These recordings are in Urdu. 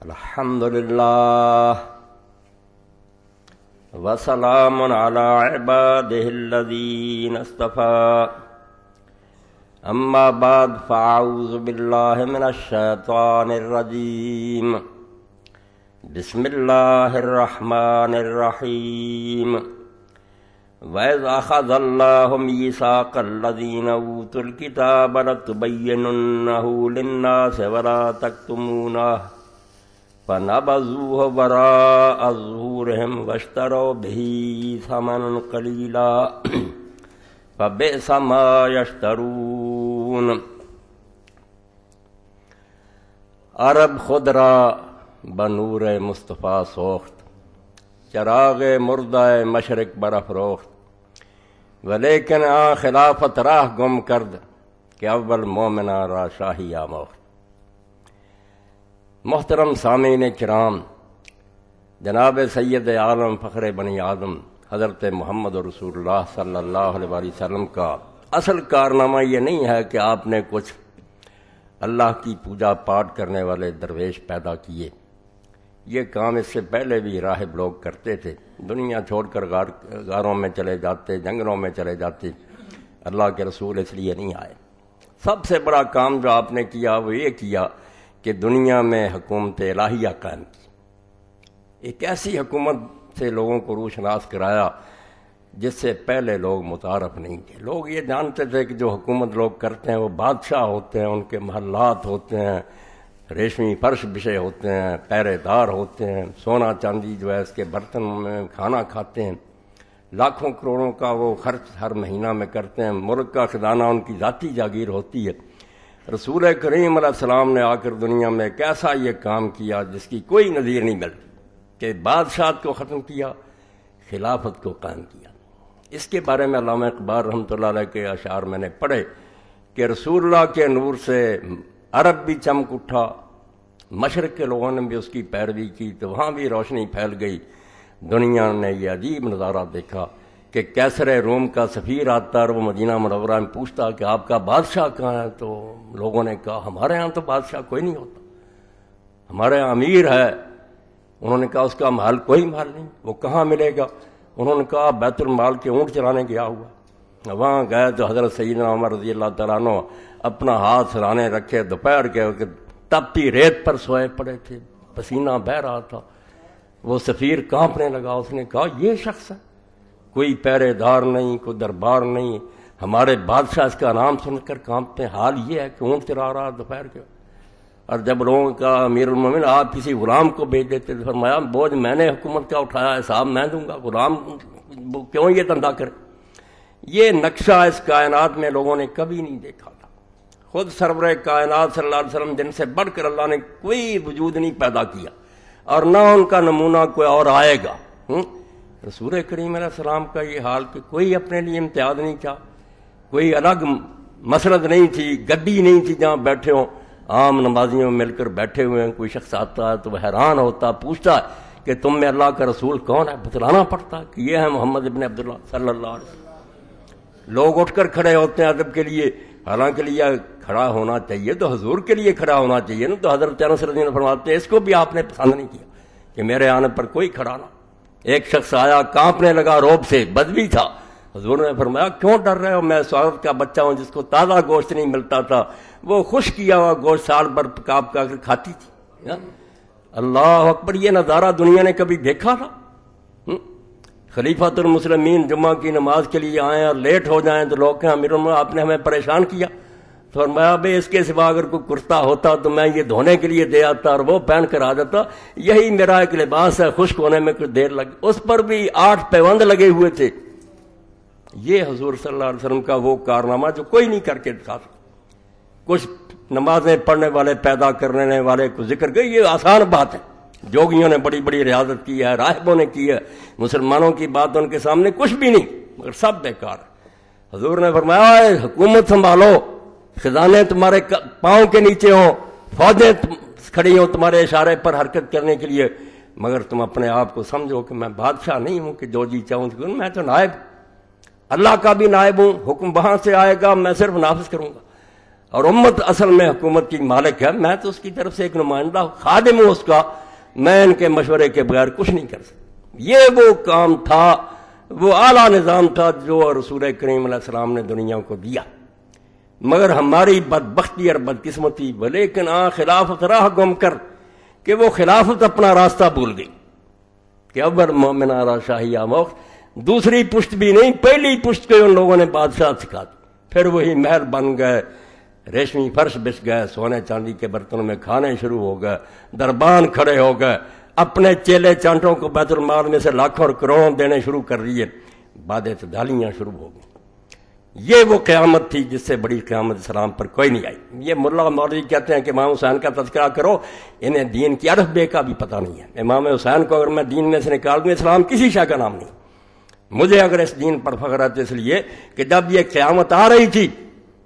الحمد للہ وسلام علی عباده الذین اصطفى اما بعد فاعوذ باللہ من الشیطان الرجیم بسم اللہ الرحمن الرحیم وَإِذْ أَخَذَ اللَّهُ مِيثَاقَ الَّذِينَ أُوتُوا الْكِتَابَ لَتُبَيِّنُنَّهُ لِلنَّاسِ وَلَا تَكْتُمُونَهُ فَنَبَذُوهُ وَرَاءَ ظُهُورِهِمْ وَاشْتَرَوْا بِهِ ثَمَنًا قَلِيلًا فَبِئْسَ مَا يَشْتَرُونَ۔ عرب خود را بنور مصطفیٰ سوخت، چراغ مردہ مشرق برافروخت، ولیکن آ خلافت راہ گم کرد کہ اول مومنہ را شاہی آموخت۔ محترم سامعین کرام، جناب سید عالم فخر بنی آدم حضرت محمد رسول اللہ صلی اللہ علیہ وسلم کا اصل کارنامہ یہ نہیں ہے کہ آپ نے کچھ اللہ کی پوجا پاٹ کرنے والے درویش پیدا کیے۔ یہ کام اس سے پہلے بھی راہب لوگ کرتے تھے، دنیا چھوڑ کر غاروں میں چلے جاتے، جنگلوں میں چلے جاتے، اللہ کے رسول اس لیے نہیں آئے۔ سب سے بڑا کام جو آپ نے کیا وہ یہ کیا کہ دنیا میں حکومت الہیہ قائم کی، ایک ایسی حکومت سے لوگوں کو روشناس کرایا جس سے پہلے لوگ متعارف نہیں تھے۔ لوگ یہ جانتے تھے کہ جو حکومت لوگ کرتے ہیں وہ بادشاہ ہوتے ہیں، ان کے محلات ہوتے ہیں، ریشمی فرش بچھے ہوتے ہیں، پہرے دار ہوتے ہیں، سونا چاندی جو ہے اس کے برتن میں کھانا کھاتے ہیں، لاکھوں کروڑوں کا وہ خرچ ہر مہینہ میں کرتے ہیں، ملک کا خزانہ ان کی ذاتی جاگیر ہوتی ہے۔ رسول کریم علیہ السلام نے آ کر دنیا میں ایک ایسا یہ کام کیا جس کی کوئی نظیر نہیں ملتی کہ بادشاہت کو ختم کیا، خلافت کو قائم کیا۔ اس کے بارے میں علامہ اقبال رحمۃ اللہ علیہ کے اشعار میں نے پڑھے کہ رسول اللہ کے نور سے عرب بھی چمک اٹھا، مشرق کے لوگوں نے بھی اس کی پیروی کی تو وہاں بھی روشنی پھیل گئی۔ دنیا نے یہ عجیب نظارہ دیکھا کہ کیسر روم کا سفیر آتا اور وہ مدینہ منورہ میں پوچھتا کہ آپ کا بادشاہ کہاں ہے؟ تو لوگوں نے کہا ہمارے ہاں تو بادشاہ کوئی نہیں ہوتا، ہمارے ہاں امیر ہے۔ انہوں نے کہا اس کا محل کوئی محل نہیں، وہ کہاں ملے گا؟ انہوں نے کہا بیت المال کے اونٹ چرانے گیا ہوا۔ وہاں گئے تو حضرت سیدنا عمر رضی اللہ تعالیٰ عنہ اپنا ہاتھ سرانے رکھے، دوپہر کے تپتی ریت پر سوئے پڑے تھے، پسینہ بہہ رہا تھا۔ وہ سفیر کانپنے لگا، اس نے کہا یہ شخص ہے، کوئی پہرے دار نہیں، کوئی دربار نہیں، ہمارے بادشاہ اس کا نام سن کر کانپتے ہیں، حال یہ ہے کہ اونٹ چرا رہا دوپہر کے۔ اور جب لوگوں کا امیر المومنین آپ کسی غلام کو بھیج دیتے تو فرمایا بوجھ میں نے حکومت کا اٹھایا، حساب میں دوں گا، غلام کیوں یہ دھندا کرے؟ یہ نقشہ اس کائنات میں لوگوں نے کبھی نہیں دیکھا تھا۔ خود سرور کائنات صلی اللہ علیہ وسلم جن سے بڑھ کر اللہ نے کوئی وجود نہیں پیدا کیا اور نہ ان کا نمونہ کوئی اور آئے گا۔ رسول کریم علیہ السلام کا یہ حال کہ کوئی اپنے لیے امتیاز نہیں چاہ، کوئی الگ مسند نہیں تھی، گڈی نہیں تھی جہاں بیٹھے ہوں، عام نمازیوں میں مل کر بیٹھے ہوئے ہیں۔ کوئی شخص آتا ہے تو وہ حیران ہوتا، پوچھتا ہے کہ تم میں اللہ کا رسول کون ہے؟ بتلانا پڑتا ہے کہ یہ ہے محمد ابن عبداللہ صلی اللہ علیہ وسلم۔ لوگ اٹھ کر کھڑے ہوتے ہیں ادب کے لیے، حالانکہ لیے کھڑا ہونا چاہیے تو حضور کے لیے کھڑا ہونا چاہیے نا۔ تو حضرت انس رضی اللہ عنہ فرماتے ہیں اس کو بھی آپ نے پسند نہیں کیا کہ میرے آنے پر کوئی کھڑا نہ۔ ایک شخص آیا کانپنے لگا روب سے، بدبی تھا، حضور نے فرمایا کیوں ڈر رہے ہو؟ میں سعادت کا بچہ ہوں جس کو تازہ گوشت نہیں ملتا تھا، وہ خشک کیا ہوا گوشت سال بھر پکا پکا کر کھاتی تھی۔ اللہ اکبر، یہ نظارہ دنیا نے کبھی دیکھا تھا؟ خلیفۃ المسلمین جمعہ کی نماز کے لیے آئیں اور لیٹ ہو جائیں تو لوگ کہیں امیر المومنین آپ نے ہمیں پریشان کیا۔ تو فرمایا بھائی اس کے سوا اگر کوئی کرتا ہوتا تو میں یہ دھونے کے لیے دے آتا اور وہ پہن کر آ جاتا، یہی میرا ایک لباس ہے، خشک ہونے میں کچھ دیر لگی۔ اس پر بھی 8 پیوند لگے ہوئے تھے۔ یہ حضور صلی اللہ علیہ وسلم کا وہ کارنامہ جو کوئی نہیں کر کے دکھا سکتا۔ کچھ نمازیں پڑھنے والے پیدا کرنے والے کو ذکر کر، یہ آسان بات ہے، جوگیوں نے بڑی بڑی ریاضت کی ہے، راہبوں نے کی ہے، مسلمانوں کی بات ان کے سامنے کچھ بھی نہیں، مگر سب بیکار ہے۔ حضور نے فرمایا حکومت سنبھالو، خزانے تمہارے پاؤں کے نیچے ہوں، فوجیں کھڑی ہوں تمہارے اشارے پر حرکت کرنے کے لیے، مگر تم اپنے آپ کو سمجھو کہ میں بادشاہ نہیں ہوں کہ جو جی چاہوں تو میں تو نائب، اللہ کا بھی نائب ہوں، حکم وہاں سے آئے گا، میں صرف نافذ کروں گا۔ اور امت اصل میں حکومت کی مالک ہے، میں تو اس کی طرف سے ایک نمائندہ خادم ہوں اس کا، میں ان کے مشورے کے بغیر کچھ نہیں کر سکتا۔ یہ وہ کام تھا، وہ اعلیٰ نظام تھا جو رسول کریم علیہ السلام نے دنیا کو دیا، مگر ہماری بدبختی اور بدقسمتی ولیکن خلافت راہ گم کر کہ وہ خلافت اپنا راستہ بھول گئی کہ اول مومن آرا شاہی آموخت، دوسری پشت بھی نہیں، پہلی پشت کے ان لوگوں نے بادشاہ سکھا دی، پھر وہی محل بن گئے، ریشمی فرش بچ گئے، سونے چاندی کے برتنوں میں کھانے شروع ہو گئے، دربان کھڑے ہو گئے، اپنے چیلے چانٹوں کو بیت المال میں سے لاکھوں اور کروڑوں دینے شروع کر دیے، بعد اعتدالیاں شروع ہو گئی۔ یہ وہ قیامت تھی جس سے بڑی قیامت اسلام پر کوئی نہیں آئی۔ یہ ملا مولوی کہتے ہیں کہ امام حسین کا تذکرہ کرو، انہیں دین کی الف بے کا بھی پتہ نہیں ہے۔ امام حسین کو اگر میں دین میں سے نکال دوں، اسلام کسی شے کا نام نہیں۔ مجھے اگر اس دین پر فخر ہے تو اس لیے کہ جب یہ قیامت آ رہی تھی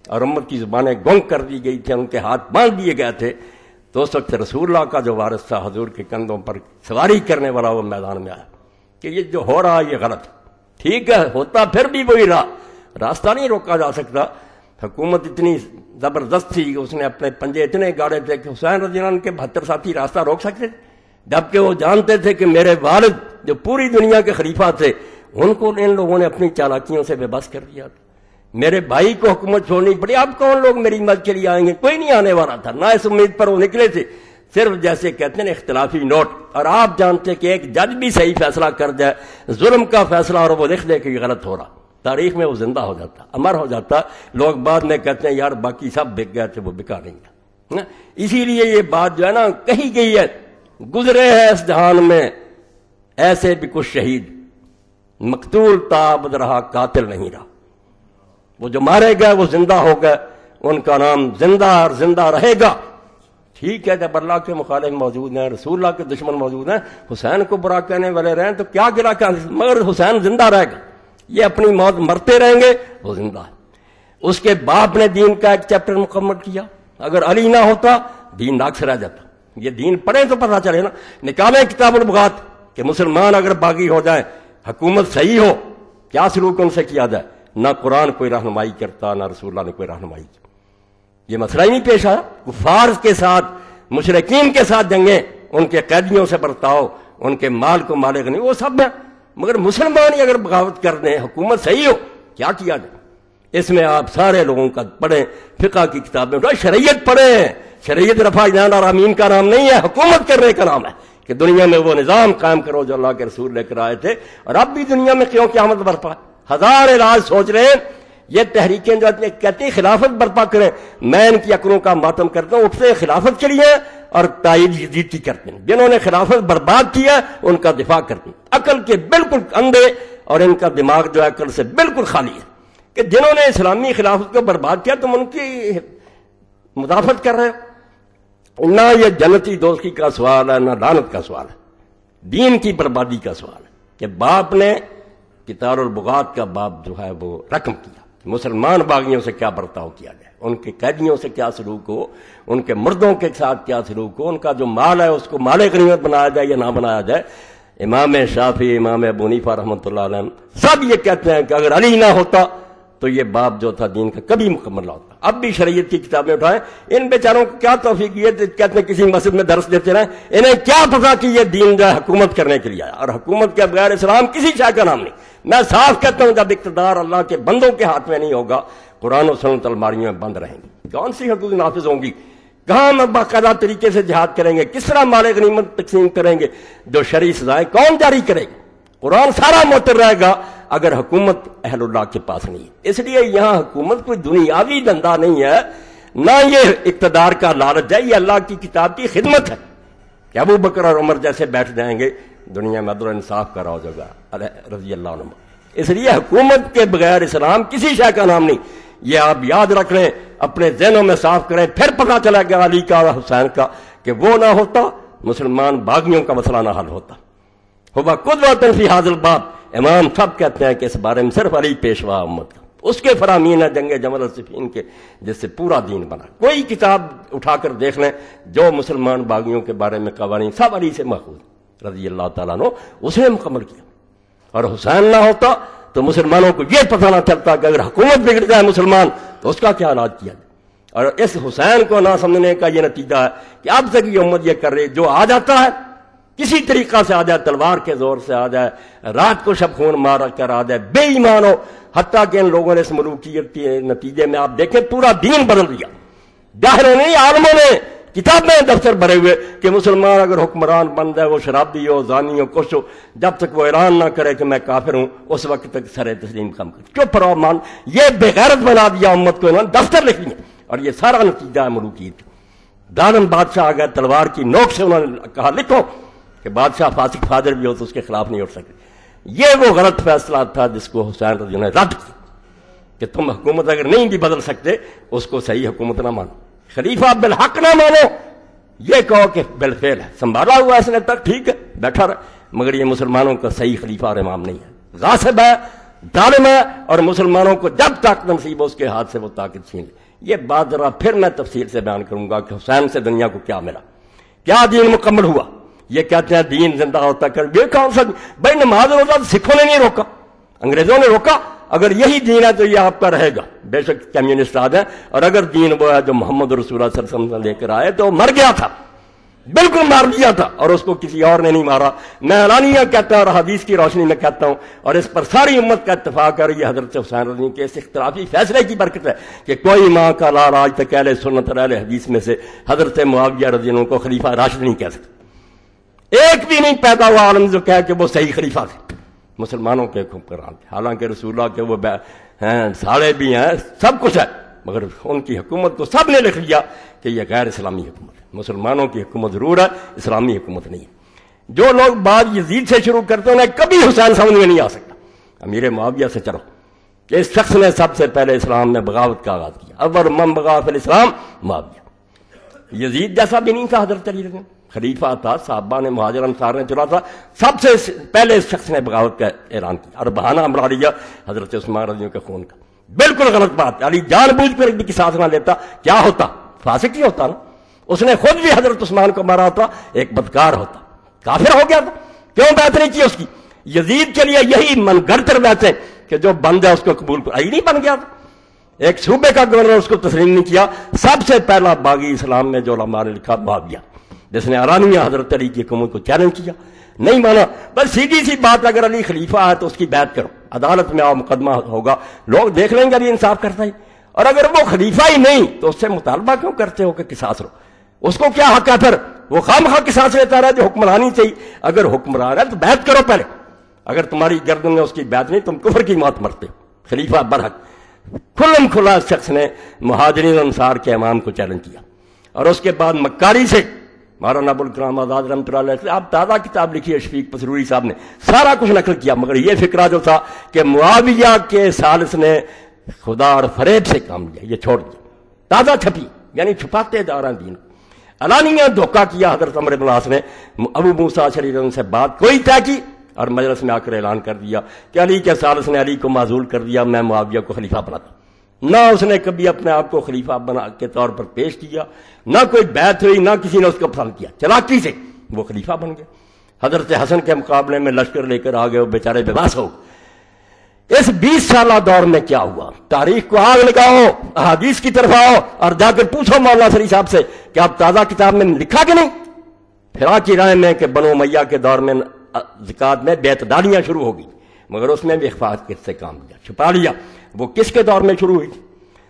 اور امت کی زبانیں گنگ کر دی گئی تھی، ان کے ہاتھ باندھ دیے گئے تھے، تو اس وقت رسول اللہ کا جو وارث تھا، حضور کے کندھوں پر سواری کرنے والا، وہ میدان میں آیا کہ یہ جو ہو رہا یہ غلط، ٹھیک ہے ہوتا پھر بھی وہی رہا، راستہ نہیں روکا جا سکتا۔ حکومت اتنی زبردست تھی کہ اس نے اپنے پنجے اتنے گاڑے تھے کہ حسین رضی اللہ عنہ کے 72 ساتھی راستہ روک سکتے تھے، جبکہ وہ جانتے تھے کہ میرے والد جو پوری دنیا کے خلیفہ تھے، ان کو ان لوگوں نے اپنی چالاکیوں سے بے بس کر دیا تھا۔ میرے بھائی کو حکومت چھوڑنی پڑی، اب کون لوگ میری مدد کے لیے آئیں گے؟ کوئی نہیں آنے والا تھا، نہ اس امید پر وہ نکلے تھے، صرف جیسے کہتے ہیں اختلافی نوٹ۔ اور آپ جانتے کہ ایک جج بھی صحیح فیصلہ کر جائے، ظلم کا فیصلہ، اور وہ لکھ دے کہ یہ غلط ہو رہا، تاریخ میں وہ زندہ ہو جاتا، امر ہو جاتا، لوگ بعد میں کہتے ہیں یار باقی سب بک گئے تھے، وہ بکا نہیں تھا۔ اسی لیے یہ بات جو ہے نا کہی گئی ہے، گزرے ہیں اس جہان میں ایسے بھی کچھ شہید، مقتول تابد رہا قاتل نہیں رہا۔ وہ جو مارے گئے وہ زندہ ہو گئے، ان کا نام زندہ اور زندہ رہے گا۔ ٹھیک ہے، جب اللہ کے مخالف موجود ہیں، رسول اللہ کے دشمن موجود ہیں، حسین کو برا کہنے والے رہیں تو کیا گلا کہ مگر حسین زندہ رہے گا، یہ اپنی موت مرتے رہیں گے، وہ زندہ ہے۔ اس کے باپ نے دین کا ایک چیپٹر مکمل کیا، اگر علی نہ ہوتا دین ناقص رہ جاتا۔ یہ دین پڑھیں تو پتہ چلے نا، نکالیں کتاب البغات کہ مسلمان اگر باغی ہو جائیں، حکومت صحیح ہو، کیا سلوک ان سے کیا جائے؟ نہ قرآن کوئی رہنمائی کرتا، نہ رسول اللہ نے کوئی رہنمائی کی۔ یہ مسئلہ ہی نہیں پیش آیا۔ کفار کے ساتھ، مشرکین کے ساتھ جنگیں، ان کے قیدیوں سے برتاؤ، ان کے مال کو مالک نہیں، وہ سب ہے، مگر مسلمان ہی اگر بغاوت کر دیں، حکومت صحیح ہو، کیا کیا جائے؟ اس میں آپ سارے لوگوں کا پڑھیں، فقہ کی کتابیں اٹھائیں، شریعت پڑھیں۔ شریعت رفع جان اور امین کا نام نہیں ہے، حکومت کرنے کا نام ہے کہ دنیا میں وہ نظام قائم کرو جو اللہ کے رسول لے کر آئے تھے۔ اور اب بھی دنیا میں کیوں قیامت برپا ہے؟ ہزار علاج سوچ رہے ہیں، یہ تحریکیں جو کہتی ہیں خلافت برپا کریں، میں ان کی عقلوں کا ماتم کرتا ہوں، اٹھتے خلافت کے لیے اور تائید یزید کی کرتے ہیں۔ جنہوں نے خلافت برباد کیا ان کا دفاع کرتے ہیں، عقل کے بالکل اندھے، اور ان کا دماغ جو ہے عقل سے بالکل خالی ہے کہ جنہوں نے اسلامی خلافت کو برباد کیا تم ان کی مدافعت کر رہے ہو۔ نہ یہ جنتی دوستی کا سوال ہے، نہ لعنت کا سوال ہے، دین کی بربادی کا سوال ہے کہ باپ نے کتاب البغات کا باب جو ہے وہ رقم کیا، مسلمان باغیوں سے کیا برتاؤ کیا جائے، ان کے قیدیوں سے کیا سلوک ہو، ان کے مردوں کے ساتھ کیا سلوک ہو، ان کا جو مال ہے اس کو مال غنیمت بنایا جائے یا نہ بنایا جائے۔ امام شافعی، امام ابو حنیفہ رحمۃ اللہ علیہ سب یہ کہتے ہیں کہ اگر علی نہ ہوتا تو یہ باب جو تھا دین کا کبھی مکمل نہ ہوتا۔ اب بھی شریعت کی کتابیں اٹھائیں، ان بیچاروں کو کیا توفیق یہ کہتے ہیں کسی مسجد میں درس دیتے رہیں، انہیں کیا پتا کہ یہ دین جو ہے حکومت کرنے کے لیے آیا، اور حکومت کے بغیر اسلام کسی شے کا نام نہیں۔ میں صاف کہتا ہوں جب اقتدار اللہ کے بندوں کے ہاتھ میں نہیں ہوگا، قرآن و سنت الماریوں میں بند رہیں گی، کون سی حدود نافذ ہوں گی، کہاں ہم باقاعدہ طریقے سے جہاد کریں گے، کس طرح مال غنیمت تقسیم کریں گے، جو شرعی سزائیں کون جاری کرے گا؟ قرآن سارا معطل رہے گا اگر حکومت اہل اللہ کے پاس نہیں ہے۔ اس لیے یہاں حکومت کوئی دنیاوی دندہ نہیں ہے، نہ یہ اقتدار کا لالچ ہے، یہ اللہ کی کتاب کی خدمت ہے کہ ابو بکر اور عمر جیسے بیٹھ جائیں گے دنیا میں عدل و انصاف کا راج ہوگا رضی اللہ عنہ۔ اس لیے حکومت کے بغیر اسلام کسی شے کا نام نہیں، یہ آپ یاد رکھ لیں، اپنے ذہنوں میں صاف کریں، پھر پتہ چلا گیا علی کا اور حسین کا کہ وہ نہ ہوتا مسلمان باغیوں کا مسئلہ نہ حل ہوتا۔ ہوگا قدوۃ فی ھذا الباب، امام سب کہتے ہیں کہ اس بارے میں صرف علی پیشوا امت کا، اس کے فرامین ہے جنگ جمل اور صفین کے، جس سے پورا دین بنا۔ کوئی کتاب اٹھا کر دیکھ لیں جو مسلمان باغیوں کے بارے میں قوانین سب علی سے ماخوذ رضی اللہ تعالیٰ عنہ، اس نے مکمل کیا۔ اور حسین نہ ہوتا تو مسلمانوں کو یہ پتہ نہ چلتا کہ اگر حکومت بگڑ جائے مسلمان تو اس کا کیا علاج کیا جائے۔ اور اس حسین کو نہ سمجھنے کا یہ نتیجہ ہے کہ اب تک یہ امت یہ کر رہی، جو آ جاتا ہے کسی طریقہ سے آ جائے، تلوار کے زور سے آ جائے، رات کو شب خون مار کر آ جائے، بے ایمان ہو، حتیٰ کہ ان لوگوں نے اس ملوکیت کے نتیجے میں آپ دیکھیں پورا دین بدل دیا. ظاہروں نے، عالموں نے کتابیں دفتر بھرے ہوئے کہ مسلمان اگر حکمران بن جائے، وہ شرابی ہو، زانی ہو، کچھ ہو، جب تک وہ اعلان نہ کرے کہ میں کافر ہوں اس وقت تک سر تسلیم کم کر. چپ رہو مان. یہ بے غیرت بنا دیا امت کو، انہوں نے دفتر لکھ دیے، اور یہ سارا نتیجہ ہے ملوکیت. ظالم بادشاہ آ گیا، تلوار کی نوک سے انہوں نے کہا لکھو کہ بادشاہ فاسق فاجر بھی ہو تو اس کے خلاف نہیں اٹھ سکتے. یہ وہ غلط فیصلہ تھا جس کو حسین رضی اللہ عنہ نے رد کیا کہ تم حکومت اگر نہیں بھی بدل سکتے اس کو صحیح حکومت نہ مانو، خلیفہ بالحق نہ مانو، یہ کہو کہ بالفعل ہے، سنبھالا ہوا اس نے تک ٹھیک ہے بیٹھا رہے، مگر یہ مسلمانوں کا صحیح خلیفہ اور امام نہیں ہے، غاصب ہے، ظالم ہے، اور مسلمانوں کو جب طاقت نصیب ہو اس کے ہاتھ سے وہ طاقت چھین لے. یہ بات ذرا پھر میں تفصیل سے بیان کروں گا کہ حسین سے دنیا کو کیا ملا، کیا دین مکمل ہوا. یہ کہتے ہیں دین زندہ ہوتا کر، یہ کون سا بھائی نماز روزہ سکھوں نے نہیں روکا، انگریزوں نے روکا. اگر یہی دین ہے تو یہ آپ کا رہے گا. بے شک کمیونسٹ آ جائیں، اور اگر دین وہ ہے جو محمد رسول اللہ صلی اللہ علیہ وسلم لے کر آئے تو مر گیا تھا، بالکل مار دیا تھا، اور اس کو کسی اور نے نہیں مارا. میں اعلانیہ کہتا ہوں اور حدیث کی روشنی میں کہتا ہوں، اور اس پر ساری امت کا اتفاق ہے. یہ حضرت حسین رضی کے اس اختلافی فیصلے کی برکت ہے کہ کوئی ماں کا لال آج تک اہل سنت اور اہل حدیث میں سے حضرت معاویہ رضی اللہ عنہ کو خلیفہ راشد نہیں کہہ سکتے. ایک بھی نہیں پیدا ہوا عالم جو کہے کہ وہ صحیح خلیفہ تھے، مسلمانوں کے حکمران تھے. حالانکہ رسول اللہ کے وہ ہیں، سارے بھی ہیں، سب کچھ ہے، مگر ان کی حکومت کو سب نے لکھ لیا کہ یہ غیر اسلامی حکومت ہے. مسلمانوں کی حکومت ضرور ہے، اسلامی حکومت نہیں ہے. جو لوگ بعد یزید سے شروع کرتے ہیں انہیں کبھی حسین سمجھ میں نہیں آ سکتا. امیر معاویہ سے چلو کہ اس شخص نے سب سے پہلے اسلام میں بغاوت کا آغاز کیا. اول من بغا فی الاسلام معاویہ. یزید جیسا بھی نہیں تھا حضرت علی رضی، خلیفہ تھا، صحابہ نے، مہاجر انصار نے چلا تھا، سب سے پہلے اس شخص نے بغاوت کا اعلان کیا اور بہانہ بنا لیا حضرت عثمان رضی کے خون کا. بالکل غلط بات. علی جان بوجھ کر بھی ساتھ نہ لیتا، کیا ہوتا؟ فاسق ہی ہوتا نا. اس نے خود بھی حضرت عثمان کو مارا ہوتا، ایک بدکار ہوتا، کافر ہو گیا تھا. کیوں بیعت نہیں کی اس کی؟ یزید کے لیے یہی من گھڑتر بیعتیں کہ جو بند ہے اس کو قبول کر، نہیں بن گیا تھا. ایک صوبے کا گورنر اس کو تسلیم نہیں کیا. سب سے پہلا باغی اسلام میں جو علماء نے لکھا معاویہ، جس نے اعلانیہ حضرت علی کی حکومت کو چیلنج کیا، نہیں مانا. بس سیدھی سی بات، اگر علی خلیفہ ہے تو اس کی بیعت کرو، عدالت میں آؤ، مقدمہ ہوگا، لوگ دیکھ لیں گے علی انصاف کرتا ہی. اور اگر وہ خلیفہ ہی نہیں تو اس سے مطالبہ کیوں کرتے ہو کہ قصاص لو؟ اس کو کیا حق ہے پھر؟ وہ خواہ قصاص لیتا رہا جو حکمرانی چاہیے. اگر حکمران ہے تو بیعت کرو پہلے. اگر تمہاری گردن میں اس کی بیعت نہیں، تم کفر کی موت مرتے ہو. خلیفہ برحق. کھلم کھلا شخص نے مہاجرین انصار کے امام کو چیلنج کیا، اور اس کے بعد مکاری سے مولانا ابوالکلام آزاد رحمۃ اللہ علیہ، آپ تازہ کتاب لکھی ہے شفیق پسروری صاحب نے، سارا کچھ نقل کیا، مگر یہ فکرہ جو تھا کہ معاویہ کے ثالث نے خدا اور فریب سے کام لیا، یہ چھوڑ دیا. تازہ چھپی، یعنی چھپاتے جا رہے ہیں دین کو. علانیہ دھوکہ کیا حضرت عمرو بن العاص نے. ابو موسیٰ اشعری سے بات کوئی طے کی اور مجلس میں آ کر اعلان کر دیا کہ علی کے ثالث نے علی کو معزول کر دیا، میں معاویہ کو خلیفہ بناتا. نہ اس نے کبھی اپنے آپ کو خلیفہ بنا کے طور پر پیش کیا، نہ کوئی بیعت ہوئی، نہ کسی نے اس کو پسند کیا. چلاکی سے وہ خلیفہ بن گئے. حضرت حسن کے مقابلے میں لشکر لے کر آ گئے، وہ بیچارے بے بس ہو. اس 20 سالہ دور میں کیا ہوا؟ تاریخ کو آگ لگاؤ، احادیث کی طرف آؤ اور جا کر پوچھو مولانا سری صاحب سے کہ آپ تازہ کتاب میں لکھا کہ نہیں؟ پھرا کی رائے میں کہ بنو امیہ کے دور میں زکوٰۃ میں بیعت داریاں شروع ہو گئی، مگر اس میں بھی اخفاء سے کام لیا، چھپا لیا. وہ کس کے دور میں شروع ہوئی تھی؟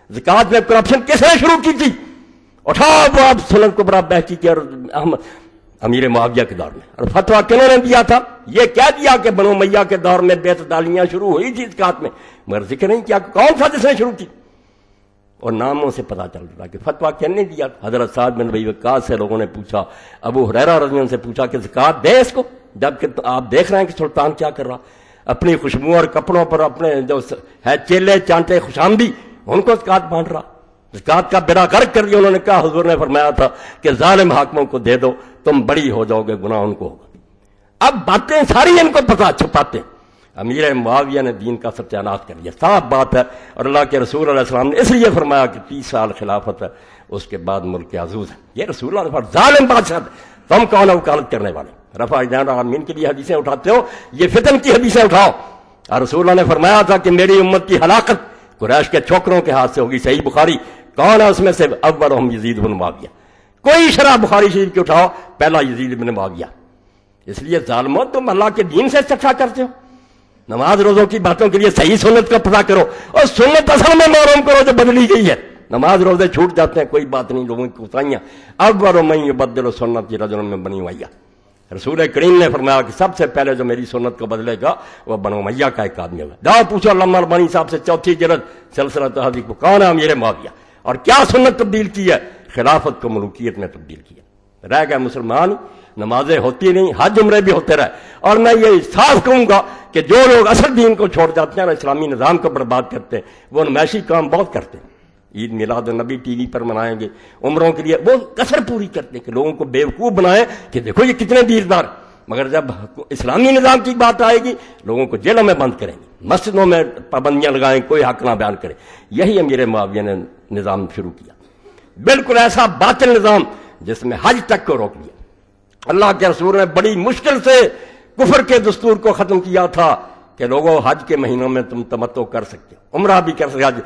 زکوٰۃ میں کرپشن کس نے شروع کی تھی؟ اٹھاؤ وہ آپ سنن کبریٰ بہقی کے اور امیر معاویہ کے دور میں. اور فتویٰ کنہوں نے دیا تھا؟ یہ کہہ دیا کہ بنو امیہ کے دور میں بیعت دالیاں شروع ہوئی تھی زکوٰۃ میں، مگر ذکر نہیں کیا کون سا جس نے شروع کی. اور ناموں سے پتہ چل رہا کہ فتویٰ کن نے دیا. حضرت سعد بن ابی وقاص سے لوگوں نے پوچھا، ابو ہریرہ رضی اللہ عنہ سے پوچھا کہ زکوٰۃ دے اس کو، جبکہ آپ دیکھ رہے ہیں کہ سلطان کیا کر رہا، اپنی خوشبو اور کپڑوں پر اپنے جو ہے چیلے چانٹے خوشامدی ان کو زکوٰۃ بانٹ رہا. زکوٰۃ کا بیڑا غرق کر دیا. انہوں نے کہا حضور نے فرمایا تھا کہ ظالم حاکموں کو دے دو، تم بڑی ہو جاؤ گے، گناہ ان کو ہوگا. اب باتیں ساری ان کو پتا، چھپاتے. امیر معاویہ نے دین کا ستیاناش کر دیا، صاف بات ہے. اور اللہ کے رسول علیہ السلام نے اس لیے فرمایا کہ 30 سال خلافت ہے، اس کے بعد ملک عزوز ہے. یہ رسول اللہ نے ظالم بادشاہ، تم کون ہو وکالت کرنے والے؟ رفع جان العالمین کے لیے حدیثیں اٹھاتے ہو، یہ فتن کی حدیثیں اٹھاؤ. اور رسول اللہ نے فرمایا تھا کہ میری امت کی ہلاکت قریش کے چھوکروں کے ہاتھ سے ہوگی، صحیح بخاری. کون ہے اس میں سے؟ اولہم یزید بن معاویہ. کوئی شرح بخاری شریف کی اٹھاؤ، پہلا یزید بن معاویہ. اس لیے ظالموں تم اللہ کے دین سے چٹا کرتے ہو. نماز روزوں کی باتوں کے لیے صحیح سنت کا پتہ کرو، اور سنت اصل میں معلوم کرو جو بدلی گئی ہے. نماز روزے چھوٹ جاتے ہیں، کوئی بات نہیں، لوگوں کی کوتاہیاں. اول من یبدل سنتی رجل من بنی امیہ. رسول کریم نے فرمایا کہ سب سے پہلے جو میری سنت کو بدلے گا وہ بنو امیہ کا ایک آدمی ہوگا. جاؤ پوچھو علامہ البانی صاحب سے، چوتھی جلد سلسلہ تہذیب کو، کون ہے امیر معاویہ اور کیا سنت تبدیل کی ہے؟ خلافت کو ملوکیت میں تبدیل کیا. رہ گئے مسلمان، نمازیں ہوتی نہیں، حج عمرے بھی ہوتے رہے. اور میں یہ صاف کہوں گا کہ جو لوگ اصل دین کو چھوڑ جاتے ہیں اور اسلامی نظام کو برباد کرتے ہیں، وہ نمائشی کام بہت کرتے ہیں. عید میلاد النبی ٹی وی پر منائیں گے، عمروں کے لیے وہ کثر پوری کرتے ہیں کہ لوگوں کو بیوقوف بنائیں کہ دیکھو یہ کتنے دیندار. مگر جب اسلامی نظام کی بات آئے گی لوگوں کو جیلوں میں بند کریں گے، مسجدوں میں پابندیاں لگائیں، کوئی حق نہ بیان کرے. یہی امیر معاویہ نے نظام شروع کیا، بالکل ایسا باطل نظام جس میں حج تک کو روک لیا. اللہ کے رسول نے بڑی مشکل سے کفر کے دستور کو ختم کیا تھا کہ لوگوں حج کے مہینوں میں تم تمتع کر سکتے ہو، عمرہ بھی کر سکتے. حج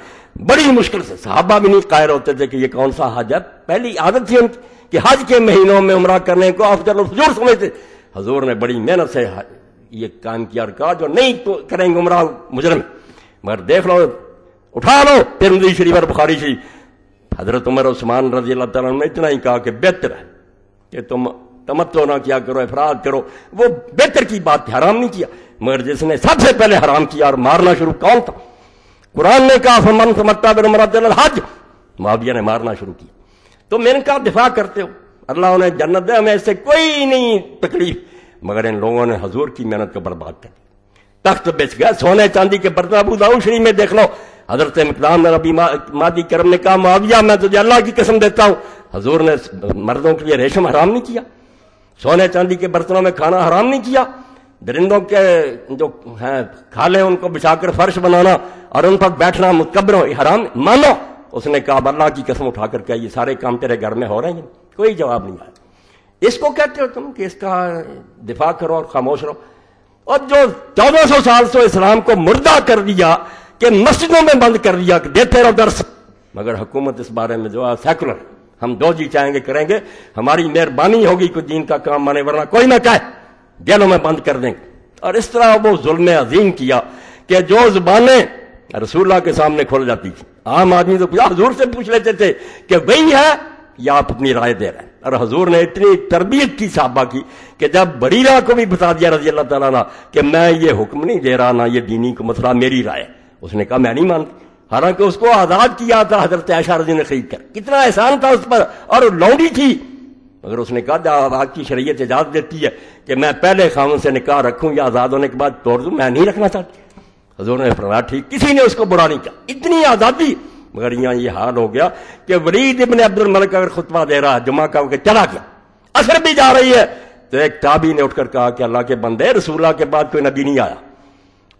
بڑی مشکل سے، صحابہ بھی نہیں قائل ہوتے تھے کہ یہ کون سا حج ہے. پہلی عادت تھی ان کی کہ حج کے مہینوں میں عمرہ کرنے کو افضل الفجور سمجھتے. حضور نے بڑی محنت سے یہ کام کیا اور کہا جو نہیں کریں گے عمرہ مجرم. مگر دیکھ لو، اٹھا لو ترمذی شریف اور بخاری شریف، حضرت عمر عثمان رضی اللہ تعالیٰ نے اتنا ہی کہا کہ بہتر ہے کہ تم تمتع نہ کیا کرو، افراد کرو. وہ بہتر کی بات، حرام نہیں کیا. مگر جس نے سب سے پہلے حرام کیا اور مارنا شروع کون تھا؟ قرآن نے کہا فمن تمتع بالعمرۃ الی الحج، معاویہ نے مارنا شروع کیا. تم ان کا دفاع کرتے ہو، اللہ انہیں جنت دے، ہمیں اس سے کوئی نہیں تکلیف. مگر ان لوگوں نے حضور کی محنت کو برباد کر دیا، تخت بیچ گیا، سونے چاندی کے برتن. ابو داؤد شریف میں دیکھ لو، حضرت مقدام نبی مادی کرم نے کہا معاویہ میں تجھے اللہ کی قسم دیتا ہوں، حضور نے مردوں کے لیے ریشم حرام نہیں کیا، سونے چاندی کے برتنوں میں کھانا حرام نہیں کیا، درندوں کے جو ہیں کھالے ان کو بچھا کر فرش بنانا اور ان پر بیٹھنا متکبروں یہ حرام مانو. اس نے کہا اللہ کی قسم اٹھا کر کہ یہ سارے کام تیرے گھر میں ہو رہے ہیں. کوئی جواب نہیں آیا. اس کو کہتے ہو تم کہ اس کا دفاع کرو اور خاموش رہو. اور جو 1400 سال سے اسلام کو مردہ کر دیا کہ مسجدوں میں بند کر دیا کہ دیتے رہو درس. مگر حکومت اس بارے میں جو ہے سیکولر، ہم دو جی چاہیں گے کریں گے، ہماری مہربانی ہوگی کوئی دین کا کام مانے، ورنہ کوئی نہ کہے، جیلوں میں بند کر دیں گے. اور اس طرح وہ ظلم عظیم کیا کہ جو زبانیں رسول اللہ کے سامنے کھول جاتی تھی، عام آدمی تو حضور سے پوچھ لیتے تھے کہ وہی ہے یا آپ اپنی رائے دے رہے ہیں. اور حضور نے اتنی تربیت کی صحابہ کی کہ جب بریرہ کو بھی بتا دیا رضی اللہ تعالیٰ عنہ کہ میں یہ حکم نہیں دے رہا، نہ یہ دینی کو مسئلہ، میری رائے، اس نے کہا میں نہیں مانتی. حالانکہ اس کو آزاد کیا تھا حضرت عائشہ رضی نے خرید کر، کتنا احسان تھا اس پر، اور لونڈی تھی. مگر اس نے کہا جب آج کی شریعت اجازت دیتی ہے کہ میں پہلے خاوند سے نکاح رکھوں یا آزاد ہونے کے بعد توڑ دوں، میں نہیں رکھنا چاہتی. حضور نے فرمایا ٹھیک، کسی نے اس کو برا نہیں کیا، اتنی آزادی. مگر یہاں یہ حال ہو گیا کہ ولید ابن عبد الملک اگر خطبہ دے رہا ہے جمعہ کا کہ چلا گیا، اثر بھی جا رہی ہے، تو ایک تابعی نے اٹھ کر کہا کہ اللہ کے بندے، رسول اللہ کے بعد کوئی نبی نہیں آیا،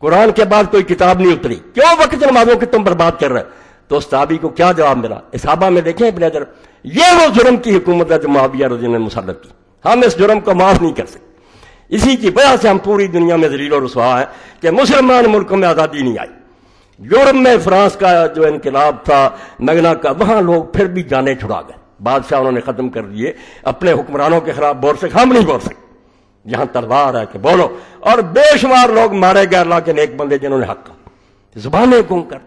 قرآن کے بعد کوئی کتاب نہیں اتری، کیوں وقت نمازوں کے تم برباد کر رہے؟ تو اس تابعی کو کیا جواب ملا؟ صحابہ میں دیکھیں ابن حجر، یہ وہ جرم کی حکومت ہے جو معاویہ رضی نے مسلط کی، ہم اس جرم کو معاف نہیں کر سکتے. اسی کی وجہ سے ہم پوری دنیا میں ذلیل و رسوا ہیں کہ مسلمان ملکوں میں آزادی نہیں آئی. یورپ میں فرانس کا جو انقلاب تھا میگنا کا، وہاں لوگ پھر بھی جانیں چھڑا گئے، بادشاہ انہوں نے ختم کر دیے، اپنے حکمرانوں کے خلاف بول سکتے، ہم نہیں بول سکتے، یہاں تلوار ہے کہ بولو. اور بے شمار لوگ مارے گئے اللہ کے نیک بندے جنہوں نے حق کہا، زبانیں گم کر.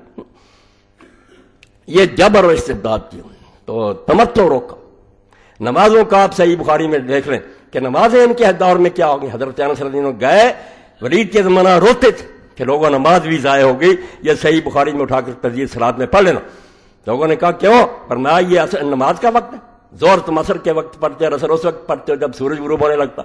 یہ جبر و استبداد کی. تو تمتع روکا. نمازوں کا آپ صحیح بخاری میں دیکھ لیں کہ نمازیں ان کے دور میں کیا ہوگی. حضرت انس رضی اللہ عنہ گئے، ولید کے زمانہ روتے تھے کہ لوگوں نماز بھی ضائع ہو گئی، یہ صحیح بخاری میں اٹھا کر تجوید صلاۃ میں پڑھ لینا. لوگوں نے کہا کیوں؟ فرمایا یہ نماز کا وقت ہے، زور تم عصر کے وقت پڑھتے اور اثر اس وقت پڑھتے ہو جب سورج غروب ہونے لگتا.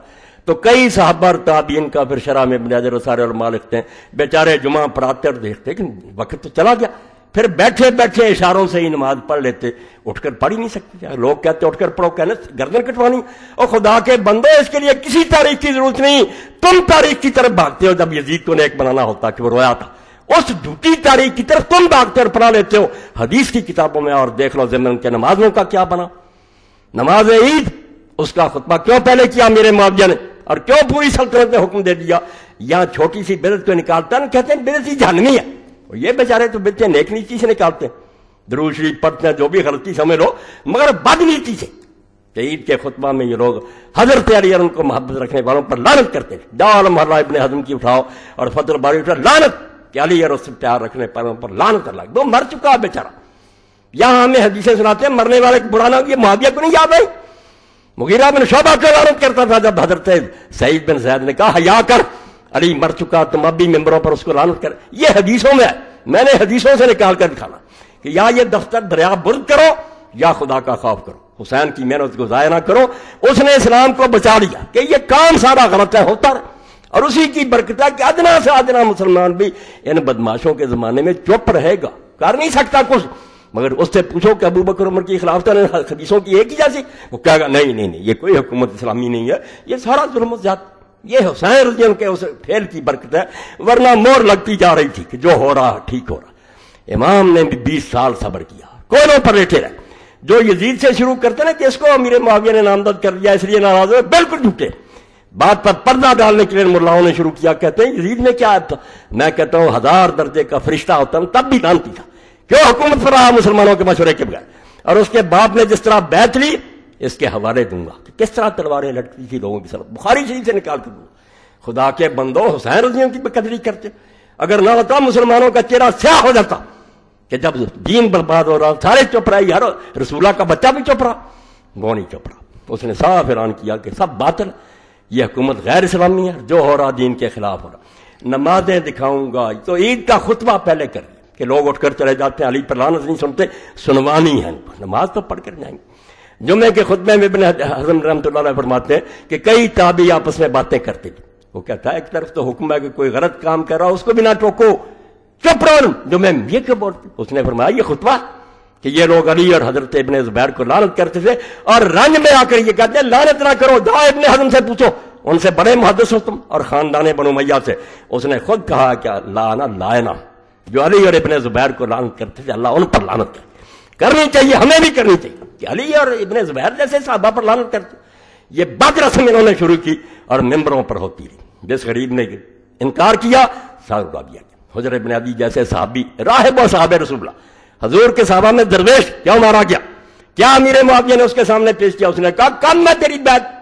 تو کئی صحابہ اور تابعین کا پھر شرح میں ابن حجر اور سارے علماء لکھتے ہیں بیچارے جمعہ پڑھاتے اور دیکھتے کہ وقت تو چلا گیا، پھر بیٹھے بیٹھے اشاروں سے ہی نماز پڑھ لیتے، اٹھ کر پڑھ ہی نہیں سکتے. لوگ کہتے اٹھ کر پڑھو، کہنے گردن کٹوانی. اور خدا کے بندے اس کے لیے کسی تاریخ کی ضرورت نہیں، تم تاریخ کی طرف بھاگتے ہو. جب یزید کو نیک بنانا ہوتا کہ وہ رویا تھا، اس جھوٹی تاریخ کی طرف تم بھاگتے اور پڑھا لیتے ہو. حدیث کی کتابوں میں اور دیکھ لو ضمن کے نمازوں کا کیا بنا. نماز عید اس کا خطبہ کیوں پہلے کیا میرے معاویہ نے، اور کیوں پوری سلطنت نے حکم دے دیا. یہاں چھوٹی سی بدعت کو نکالتا ہے، کہتے ہیں بدعت ہی جہنمی ہے. یہ بیچارے تو بدعتیں نیک نیکی سے نکالتے ہیں. درود شریف پڑھتے ہیں جو بھی غلطی سمجھ لو، مگر بدنیتی سے کہ عید کے خطبہ میں یہ لوگ حضرت علی اور ان کو محبت رکھنے والوں پر لعنت کرتے تھے. جاؤ محلہ ابن حزم کی اٹھاؤ اور فتح الباری اٹھاؤ، لعنت کہ علی اور اس سے پیار رکھنے والوں پر لعنت اللہ. وہ مر چکا ہے بیچارہ. یہاں ہمیں حدیثیں سناتے ہیں مرنے والے کو بڑھانا. یہ معاویہ کو نہیں یاد ہے؟ مغیرہ بن شعبہ کو لعنت کرتا تھا جب حضرت سعید بن زید نے کہا حیا کر، علی مر چکا، تم اب بھی ممبروں پر اس کو لعنت کر. یہ حدیثوں میں ہے، میں نے حدیثوں سے نکال کر دکھانا کہ یا یہ دفتر دریا برد کرو یا خدا کا خوف کرو. حسین کی محنت کو ضائع نہ کرو. اس نے اسلام کو بچا لیا کہ یہ کام سارا غلط ہے ہوتا رہا، اور اسی کی برکت ہے کہ ادنا سے ادنا مسلمان بھی ان بدماشوں کے زمانے میں چپ رہے گا. کر نہیں سکتا کچھ، مگر اس سے پوچھو کہ ابو بکر عمر کی خلافت نے حدیثوں کی ایک ہی جیسی، وہ کہے گا نہیں نہیں نہیں یہ کوئی حکومت اسلامی نہیں ہے، یہ سارا ظلم و زیادتی. یہ حسین رضی اللہ کے اس پھیل کی برکت ہے، ورنہ مور لگتی جا رہی تھی کہ جو ہو رہا ٹھیک ہو رہا. امام نے بھی 20 سال صبر کیا، کوئلوں پر لیٹے رہے. جو یزید سے شروع کرتے نا کہ اس کو امیر معاویہ نے نامزد کر دیا اس لیے ناراض ہوئے، بالکل جھوٹے. بات پر پردہ ڈالنے کے لیے ملاؤں نے شروع کیا، کہتے ہیں یزید میں کیا تھا. میں کہتا ہوں 1000 درجے کا فرشتہ ہوتا تب بھی لانتی تھا. کیوں حکومت پر رہا مسلمانوں کے مشورے کے بغیر. اور اس کے باپ نے جس طرح بیعت لی، اس کے حوالے دوں گا کہ کس طرح تلواریں لٹکتی تھی لوگوں کی سر. بخاری شریف سے نکال کر دوں گا. خدا کے بندو حسین رضی اللہ کی قدری کرتے. اگر نہ ہوتا مسلمانوں کا چہرہ سیاہ ہو جاتا کہ جب دین برباد ہو رہا سارے چپ رہے، یار رسولہ کا بچہ بھی چپ رہا. وہ نہیں چپ رہا. اس نے صاف اعلان کیا کہ سب باطل، یہ حکومت غیر اسلامی ہے، جو ہو رہا دین کے خلاف ہو رہا. نمازیں دکھاؤں گا. تو عید کا خطبہ پہلے کر کہ لوگ اٹھ کر چلے جاتے ہیں، علی پر لعنت نہیں سنتے، سنوانی ہے. نماز تو پڑھ کر جائیں گے. جمعے کے خطبے میں ابن حزم رحمۃ اللہ علیہ فرماتے ہیں کہ کئی تابعی آپس میں باتیں کرتے تھے. وہ کہتا ہے ایک طرف تو حکم ہے کہ کوئی غلط کام کر رہا اس کو بھی نہ ٹوکو، چپ رہو. جو میں یہ کیوں بولتے. اس نے فرمایا یہ خطبہ کہ یہ لوگ علی اور حضرت ابن زبیر کو لعنت کرتے تھے، اور رنج میں آ کر یہ کہتے ہیں لعنت نہ کرو. جاؤ ابن حزم سے پوچھو، ان سے بڑے محدث ہو تم اور خاندان بنو امیہ سے. اس نے خود کہا کہ لانا لائنا، جو علی اور ابن زبیر کو لعنت کرتے تھے اللہ ان پر لعنت کرنی چاہیے، ہمیں بھی کرنی چاہیے کہ علی اور ابن زبیر جیسے صحابہ پر لعنت کرتے. یہ بد رسم انہوں نے شروع کی اور ممبروں پر ہوتی رہی. جس غریب نے انکار کیا سر اڑا دیا. حضرت ابن عدی جیسے صحابی راہب و صحابہ رسول اللہ، حضور کے صحابہ میں درویش کیوں مارا گیا؟ کیا امیر معاویہ نے اس کے سامنے پیش کیا؟ اس نے کہا کل میں تیری بیعت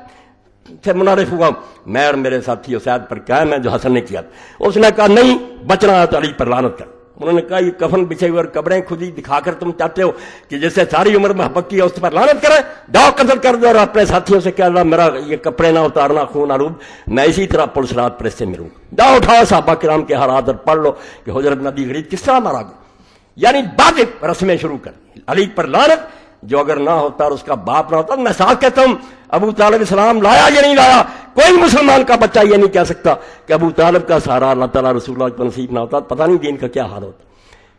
سے منعرف ہوا، میں اور میرے ساتھی اسید پر کیا ہے میں جو حسن نے کیا. اس نے کہا نہیں بچنا ہے تو علی پر لعنت کر. انہوں نے کہا یہ کفن بچھے ہوئے اور قبریں خودی دکھا کر تم چاہتے ہو کہ جس سے ساری عمر محبت کی ہے اس پر لعنت کرے؟ جاؤ قتل کر دو اور اپنے ساتھیوں سے کہ اللہ میرا یہ کپڑے نہ اتارنا خون آلود، میں اسی طرح پولیس رات پر اس سے ملوں. جاؤ اٹھاؤ صحابہ کرام کے حالات اور پڑھ لو کہ حضرت نبی غریب کس طرح مارا گیا. یعنی بعد رسمیں شروع کر علی پر لعنت، جو اگر نہ ہوتا اور اس کا باپ نہ ہوتا. میں ساتھ کہتا ہوں ابو طالب اسلام لایا یا نہیں لایا، کوئی مسلمان کا بچہ یہ نہیں کہہ سکتا کہ ابو طالب کا سہارا اللہ تعالیٰ رسول اللہ کو نصیب نہ ہوتا. پتہ نہیں دین کا کیا حال ہوتا.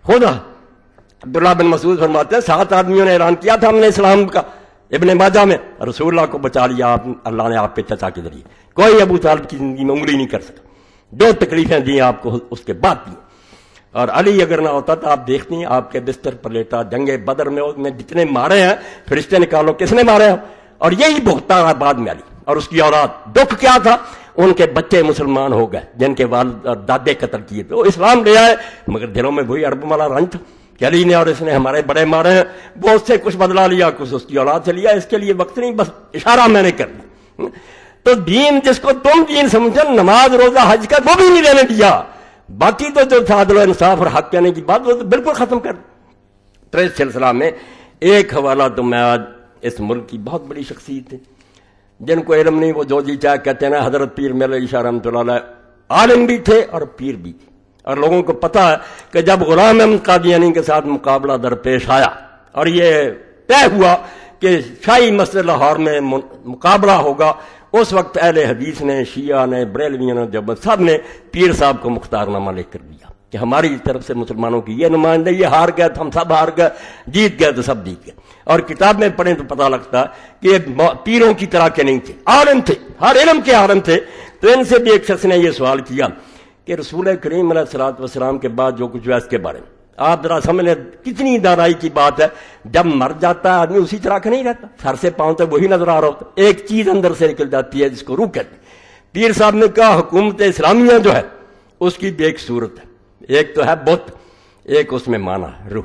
خدا عبداللہ بن مسعود فرماتے ہیں 7 آدمیوں نے اعلان کیا تھا ہم نے اسلام کا ابن ماجہ میں، رسول اللہ کو بچا لیا اللہ نے آپ پہ چچا کے ذریعے. کوئی ابو طالب کی زندگی میں انگلی نہیں کر سکا. جو تکلیفیں دی آپ کو اس کے بعد دی. اور علی اگر نہ ہوتا تو آپ دیکھتی ہیں آپ کے بستر پر لیٹا. جنگ بدر میں جتنے مارے ہیں فرشتے نکالو کس نے مارے ہیں، اور یہی بھگتا رہا بعد میں علی اور اس کی اولاد. دکھ کیا تھا؟ ان کے بچے مسلمان ہو گئے جن کے والد اور دادے قتل کیے تھے. وہ اسلام لے آئے مگر دلوں میں وہی عرب والا رنج تھا کہ علی نے اور اس نے ہمارے بڑے مارے ہیں. وہ اس سے کچھ بدلا لیا، کچھ اس کی اولاد سے لیا. اس کے لیے وقت نہیں، بس اشارہ میں نے کر دیا. تو دین جس کو تم دین سمجھو، نماز روزہ حج کا وہ بھی نہیں لینے دیا. باقی تو جو عدل و انصاف اور حق کہنے کی بات وہ تو بالکل ختم کر. تو اس سلسلہ میں ایک حوالہ تو میں آج اس ملک کی بہت بڑی شخصیت ہے جن کو علم نہیں، وہ جو جی چاہے کہتے ہیں نا. حضرت پیر میرے علی شاہ رحمۃ اللہ علیہ عالم بھی تھے اور پیر بھی تھے. اور لوگوں کو پتا ہے کہ جب غلام احمد قادیانی کے ساتھ مقابلہ درپیش آیا اور یہ طے ہوا کہ شاہی مسجد لاہور میں مقابلہ ہوگا، اس وقت اہل حدیث نے، شیعہ نے، بریلویوں نے، جب سب نے پیر صاحب کو مختار نامہ لے کر دیا کہ ہماری طرف سے مسلمانوں کی یہ نمائندے، یہ ہار گئے تو ہم سب ہار گئے، جیت گئے تو سب جیت گئے. اور کتاب میں پڑھیں تو پتہ لگتا کہ یہ پیروں کی طرح کے نہیں تھے، عالم تھے، ہر علم کے عالم تھے. تو ان سے بھی ایک شخص نے یہ سوال کیا کہ رسول کریم علیہ الصلوۃ والسلام کے بعد جو کچھ ہوا اس کے بارے میں آپ ذرا سمجھ لیں کتنی دانائی کی بات ہے. جب مر جاتا ہے آدمی اسی طرح کا نہیں رہتا، سر سے پاؤں تک وہی نظر آ رہا ہوتا، ایک چیز اندر سے نکل جاتی ہے جس کو روح کہتے ہیں. پیر صاحب نے کہا حکومت اسلامیہ جو ہے اس کی بھی ایک صورت ہے، ایک تو ہے بت، ایک اس میں مانا روح.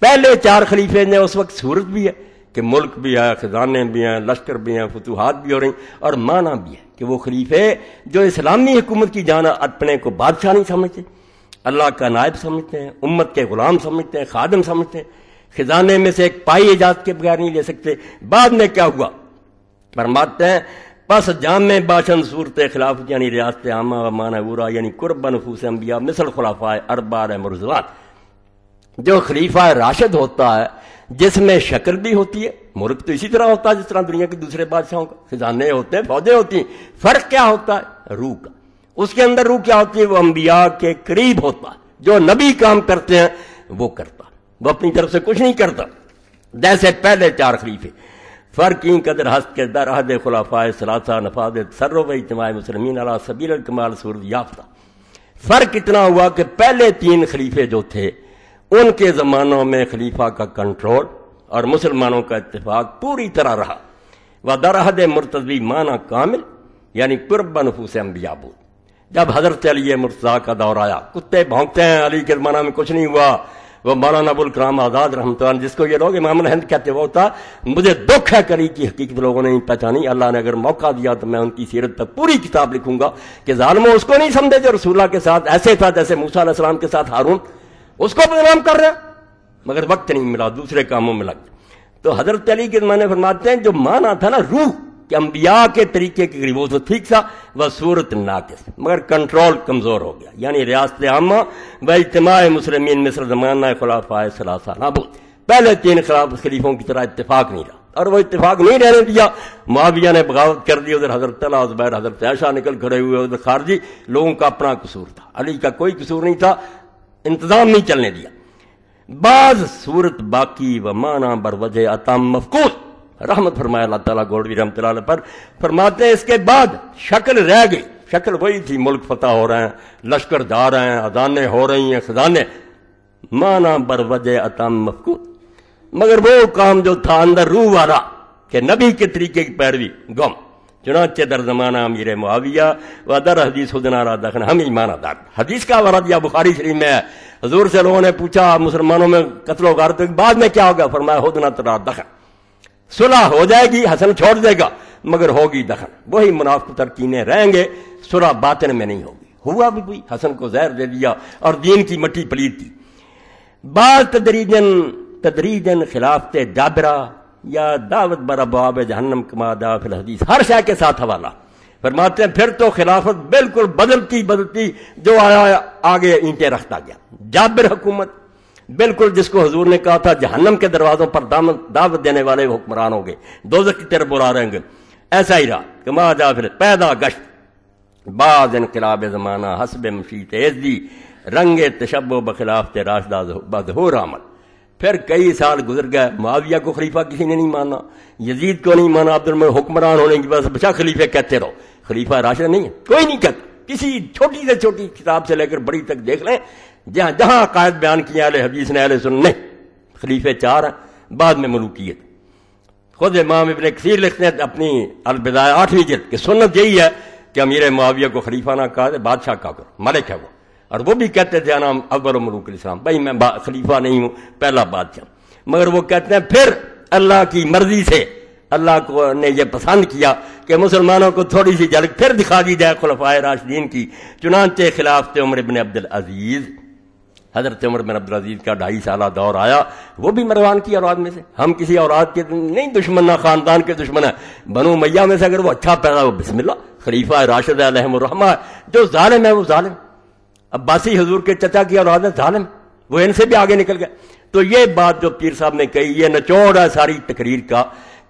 پہلے 4 خلیفے نے اس وقت صورت بھی ہے کہ ملک بھی ہے، خزانے بھی ہیں، لشکر بھی ہیں، فتوحات بھی ہو رہی، اور معنی بھی ہے کہ وہ خلیفے جو اسلامی حکومت کی جانا اپنے کو بادشاہ نہیں سمجھتے، اللہ کا نائب سمجھتے ہیں، امت کے غلام سمجھتے ہیں، خادم سمجھتے ہیں، خزانے میں سے ایک پائی اجازت کے بغیر نہیں لے سکتے۔ بعد میں کیا ہوا؟ فرماتے ہیں پس جامع باشند صورت خلافت یعنی ریاست عامہ و معنی اورا یعنی قرب نفوس انبیاء مثل خلفاء اربع مرزوان، جو خلیفہ راشد ہوتا ہے جس میں شکل بھی ہوتی ہے، ملک تو اسی طرح ہوتا ہے جس طرح دنیا کے دوسرے بادشاہوں کا، خزانے ہوتے ہیں، فوجیں ہوتی ہیں، فرق کیا ہوتا ہے؟ روح کا۔ اس کے اندر روح کیا ہوتی ہے؟ وہ انبیاء کے قریب ہوتا ہے، جو نبی کام کرتے ہیں وہ کرتا، وہ اپنی طرف سے کچھ نہیں کرتا۔ جیسے پہلے 4 خلیفے فرق این قدر ہست کے در عہد خلفاء ثلاثہ نفاذ تسرع و اجتماع مسلمین علی سبیل الکمال صورت یافتہ۔ فرق اتنا ہوا کہ پہلے 3 خلیفے جو تھے ان کے زمانوں میں خلیفہ کا کنٹرول اور مسلمانوں کا اتفاق پوری طرح رہا، و در عہد مرتضی معنی کامل یعنی قرب نفوس انبیاء بود۔ جب حضرت علی مرتضیٰ کا دور آیا، کتے بھونکتے ہیں، علی کے زمانہ میں کچھ نہیں ہوا، وہ مولانا ابوالکلام آزاد رحمۃ اللہ جس کو یہ لوگ امام الہند کہتے وہ ہوتا۔ مجھے دکھ ہے کری کی حقیقت لوگوں نے نہیں پہچانی، اللہ نے اگر موقع دیا تو میں ان کی سیرت پر پوری کتاب لکھوں گا کہ ظالموں اس کو نہیں سمجھے جو رسول اللہ کے ساتھ ایسے تھا جیسے موسیٰ علیہ السلام کے ساتھ ہارون، اس کو بدنام کر رہے ہیں، مگر وقت نہیں ملا، دوسرے کاموں میں لگ۔ تو حضرت علی کے زمانے فرماتے ہیں جو معنی تھا نا روح کہ انبیاء کے طریقے کے قریب وہ تو ٹھیک تھا، وہ صورت ناقص، مگر کنٹرول کمزور ہو گیا، یعنی ریاست عامہ و اجتماع مسلمین مصر زمانہ خلفاء ثلاثہ نابود۔ پہلے 3 خلیفوں کی طرح اتفاق نہیں رہا، اور وہ اتفاق نہیں رہنے دیا۔ معاویہ نے بغاوت کر دی، ادھر حضرت طلحہ زبیر حضرت عائشہ نکل کھڑے ہوئے، ادھر خارجی لوگوں کا اپنا قصور تھا، علی کا کوئی قصور نہیں تھا، انتظام نہیں چلنے دیا۔ بعض صورت باقی و معنی بر وجہ اتم مفقود، رحمت فرمایا اللہ تعالیٰ گولوی رحمۃ اللہ علیہ پر، فرماتے ہیں اس کے بعد شکل رہ گئی، شکل وہی تھی، ملک فتح ہو رہے ہیں، لشکر جا رہے ہیں، اذانیں ہو رہی ہیں، خزانے، معنی بر وجہ اتم مفقود، مگر وہ کام جو تھا اندر روح والا کہ نبی کے طریقے کی پیروی گم۔ چنانچہ در زمانہ امیر معاویہ و در حدیث خدنا را دخن ہم ایمان دار، حدیث کا ورد یا بخاری شریف میں ہے، حضور سے لوگوں نے پوچھا مسلمانوں میں قتل و غارت کے بعد میں کیا ہوگا؟ فرمایا ہدنا ترا دخن، صلح ہو جائے گی، حسن چھوڑ دے گا مگر ہوگی دخن، وہی منافق ترکینے رہیں گے، صلح باطن میں نہیں ہوگی۔ ہوا بھی کوئی، حسن کو زہر دے دیا اور دین کی مٹی پلیت کی۔ بعض تدریجن خلافت جابرہ یا دعوت بر ابواب جہنم کما دعا فی الحدیث، ہر شے کے ساتھ حوالہ۔ فرماتے ہیں پھر تو خلافت بالکل بدلتی جو آیا آگے اینٹیں رکھتا گیا۔ جابر حکومت بالکل جس کو حضور نے کہا تھا جہنم کے دروازوں پر دعوت دینے والے حکمران ہوں گے، دوزخ کی طرف بلا رہیں گے، ایسا ہی رہا۔ کما جا پھر پیدا گشت بعض انقلاب زمانہ حسب مشیت عزی رنگ تشبہ بخلاف راشدہ بدہور عمل۔ پھر کئی سال گزر گئے، معاویہ کو خلیفہ کسی نے نہیں مانا، یزید کو نہیں مانا، عبد الملک حکمران ہونے کی وجہ سے بچا خلیفہ کہتے رہو، خلیفہ راشد نہیں ہے، کوئی نہیں کہتا۔ کسی چھوٹی سے چھوٹی کتاب سے لے کر بڑی تک دیکھ لیں، جہاں جہاں عقائد بیان کیے اہل حدیث نے، اہل سنت نہیں، خلیفے 4 ہیں، بعد میں ملوکیت۔ خود امام ابن کثیر لکھتے ہیں اپنی البدایہ 8ویں جلد کہ سنت یہی ہے کہ امیر معاویہ کو خلیفہ نہ کہا جائے، بادشاہ کا کرو، ملک ہے وہ، اور وہ بھی کہتے تھے نام اول ملوک الاسلام، بھائی میں خلیفہ نہیں ہوں، پہلا بادشاہ، مگر وہ کہتے ہیں پھر اللہ کی مرضی سے اللہ کو نے یہ پسند کیا کہ مسلمانوں کو تھوڑی سی جھلک پھر دکھا دی جائے خلفائے راشدین کی۔ چنانچہ خلافت عمر بن عبد العزیز، حضرت عمر بن عبد العزیز کا 2.5 سالہ دور آیا، وہ بھی مروان کی اولاد میں سے، ہم کسی اولاد کے نہیں دشمن، نہ خاندان کے دشمن ہیں، بنو امیہ میں سے اگر وہ اچھا پیدا ہو بسم اللہ، خلیفہ راشد علیہم الرحمہ ہے، جو ظالم ہے وہ ظالم، عباسی حضور کے چچا کی اولاد ہے، ظالم، وہ ان سے بھی آگے نکل گئے۔ تو یہ بات جو پیر صاحب نے کہی، یہ نچوڑ ہے ساری تقریر کا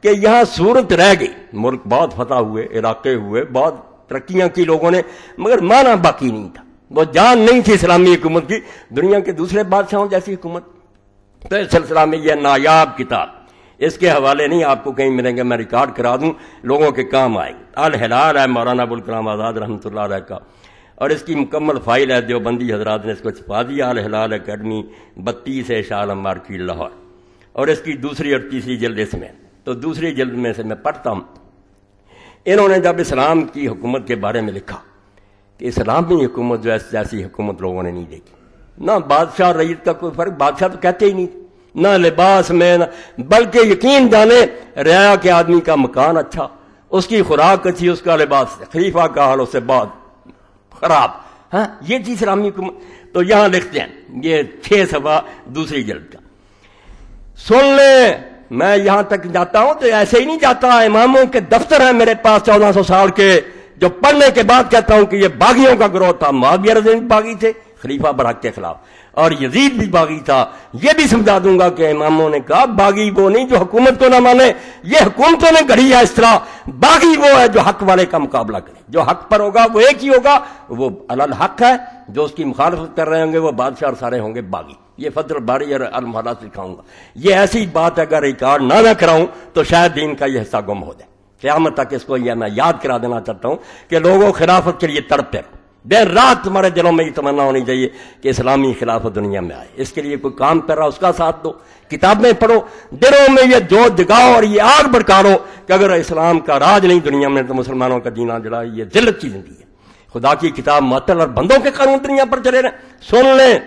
کہ یہاں صورت رہ گئی، ملک بہت فتح ہوئے، علاقے ہوئے، بہت ترقیاں کی لوگوں نے، مگر معنی باقی نہیں تھا، وہ جان نہیں تھی اسلامی حکومت کی، دنیا کے دوسرے بادشاہوں جیسی حکومت۔ تو اس سلسلہ میں یہ نایاب کتاب، اس کے حوالے نہیں آپ کو کہیں ملیں گے، میں ریکارڈ کرا دوں، لوگوں کے کام آئے گی۔ الہلال ہے مولانا ابوالکلام آزاد رحمۃ اللہ علیہ کا، اور اس کی مکمل فائل ہے، دیوبندی حضرات نے اس کو چھپا دیا، الہلال اکیڈمی 32 شاہ مارکی لاہور، اور اس کی دوسری اور تیسری جلد اس میں۔ تو دوسری جلد میں سے میں پڑھتا ہوں، انہوں نے جب اسلام کی حکومت کے بارے میں لکھا کہ اسلامی حکومت جو ایسی حکومت لوگوں نے نہیں دیکھی، نہ بادشاہ رعیت کا کوئی فرق، بادشاہ تو کہتے ہی نہیں تھے، نہ لباس میں، بلکہ یقین جانے رعایا کے آدمی کا مکان اچھا، اس کی خوراک اچھی، اس کا لباس، خلیفہ کا حال اس سے بہت خراب. ہاں یہ چیز اسلامی کو تو یہاں لکھتے ہیں، یہ 6 صفحہ دوسری جلد کا. سن لیں، میں یہاں تک جاتا ہوں تو ایسے ہی نہیں جاتا. اماموں کے دفتر ہیں میرے پاس 1400 سال کے، جو پڑھنے کے بعد کہتا ہوں کہ یہ باغیوں کا گروہ تھا. معاویہ رضی اللہ عنہ باغی تھے خلیفہ برحق کے خلاف، اور یزید بھی باغی تھا. یہ بھی سمجھا دوں گا کہ اماموں نے کہا باغی وہ نہیں جو حکومت کو نہ مانے، یہ حکومتوں نے گڑھی ہے اس طرح. باغی وہ ہے جو حق والے کا مقابلہ کرے، جو حق پر ہوگا وہ ایک ہی ہوگا، وہ الحق ہے. جو اس کی مخالفت کر رہے ہوں گے وہ بادشاہ اور سارے ہوں گے باغی. یہ فضل الباری اور المحلات سکھاؤں گا. یہ ایسی بات اگر ریکارڈ نہ کراؤں تو شاید دین کا یہ حصہ گم ہو جائے. قیامت تک اس کو یہ میں یاد کرا دینا چاہتا ہوں کہ لوگوں خلافت کے لیے تڑپتے رہو. دن رات تمہارے دلوں میں یہ تمنا ہونی چاہیے کہ اسلامی خلافت دنیا میں آئے. اس کے لیے کوئی کام کر رہا اس کا ساتھ دو، کتابیں پڑھو، دلوں میں یہ جو جگاؤ اور یہ آگ بڑکارو کہ اگر اسلام کا راج نہیں دنیا میں تو مسلمانوں کا جینا جڑا یہ ذلت کی زندگی ہے. خدا کی کتاب معطل اور بندوں کے قانون دنیا پر چلے رہے. سن لیں،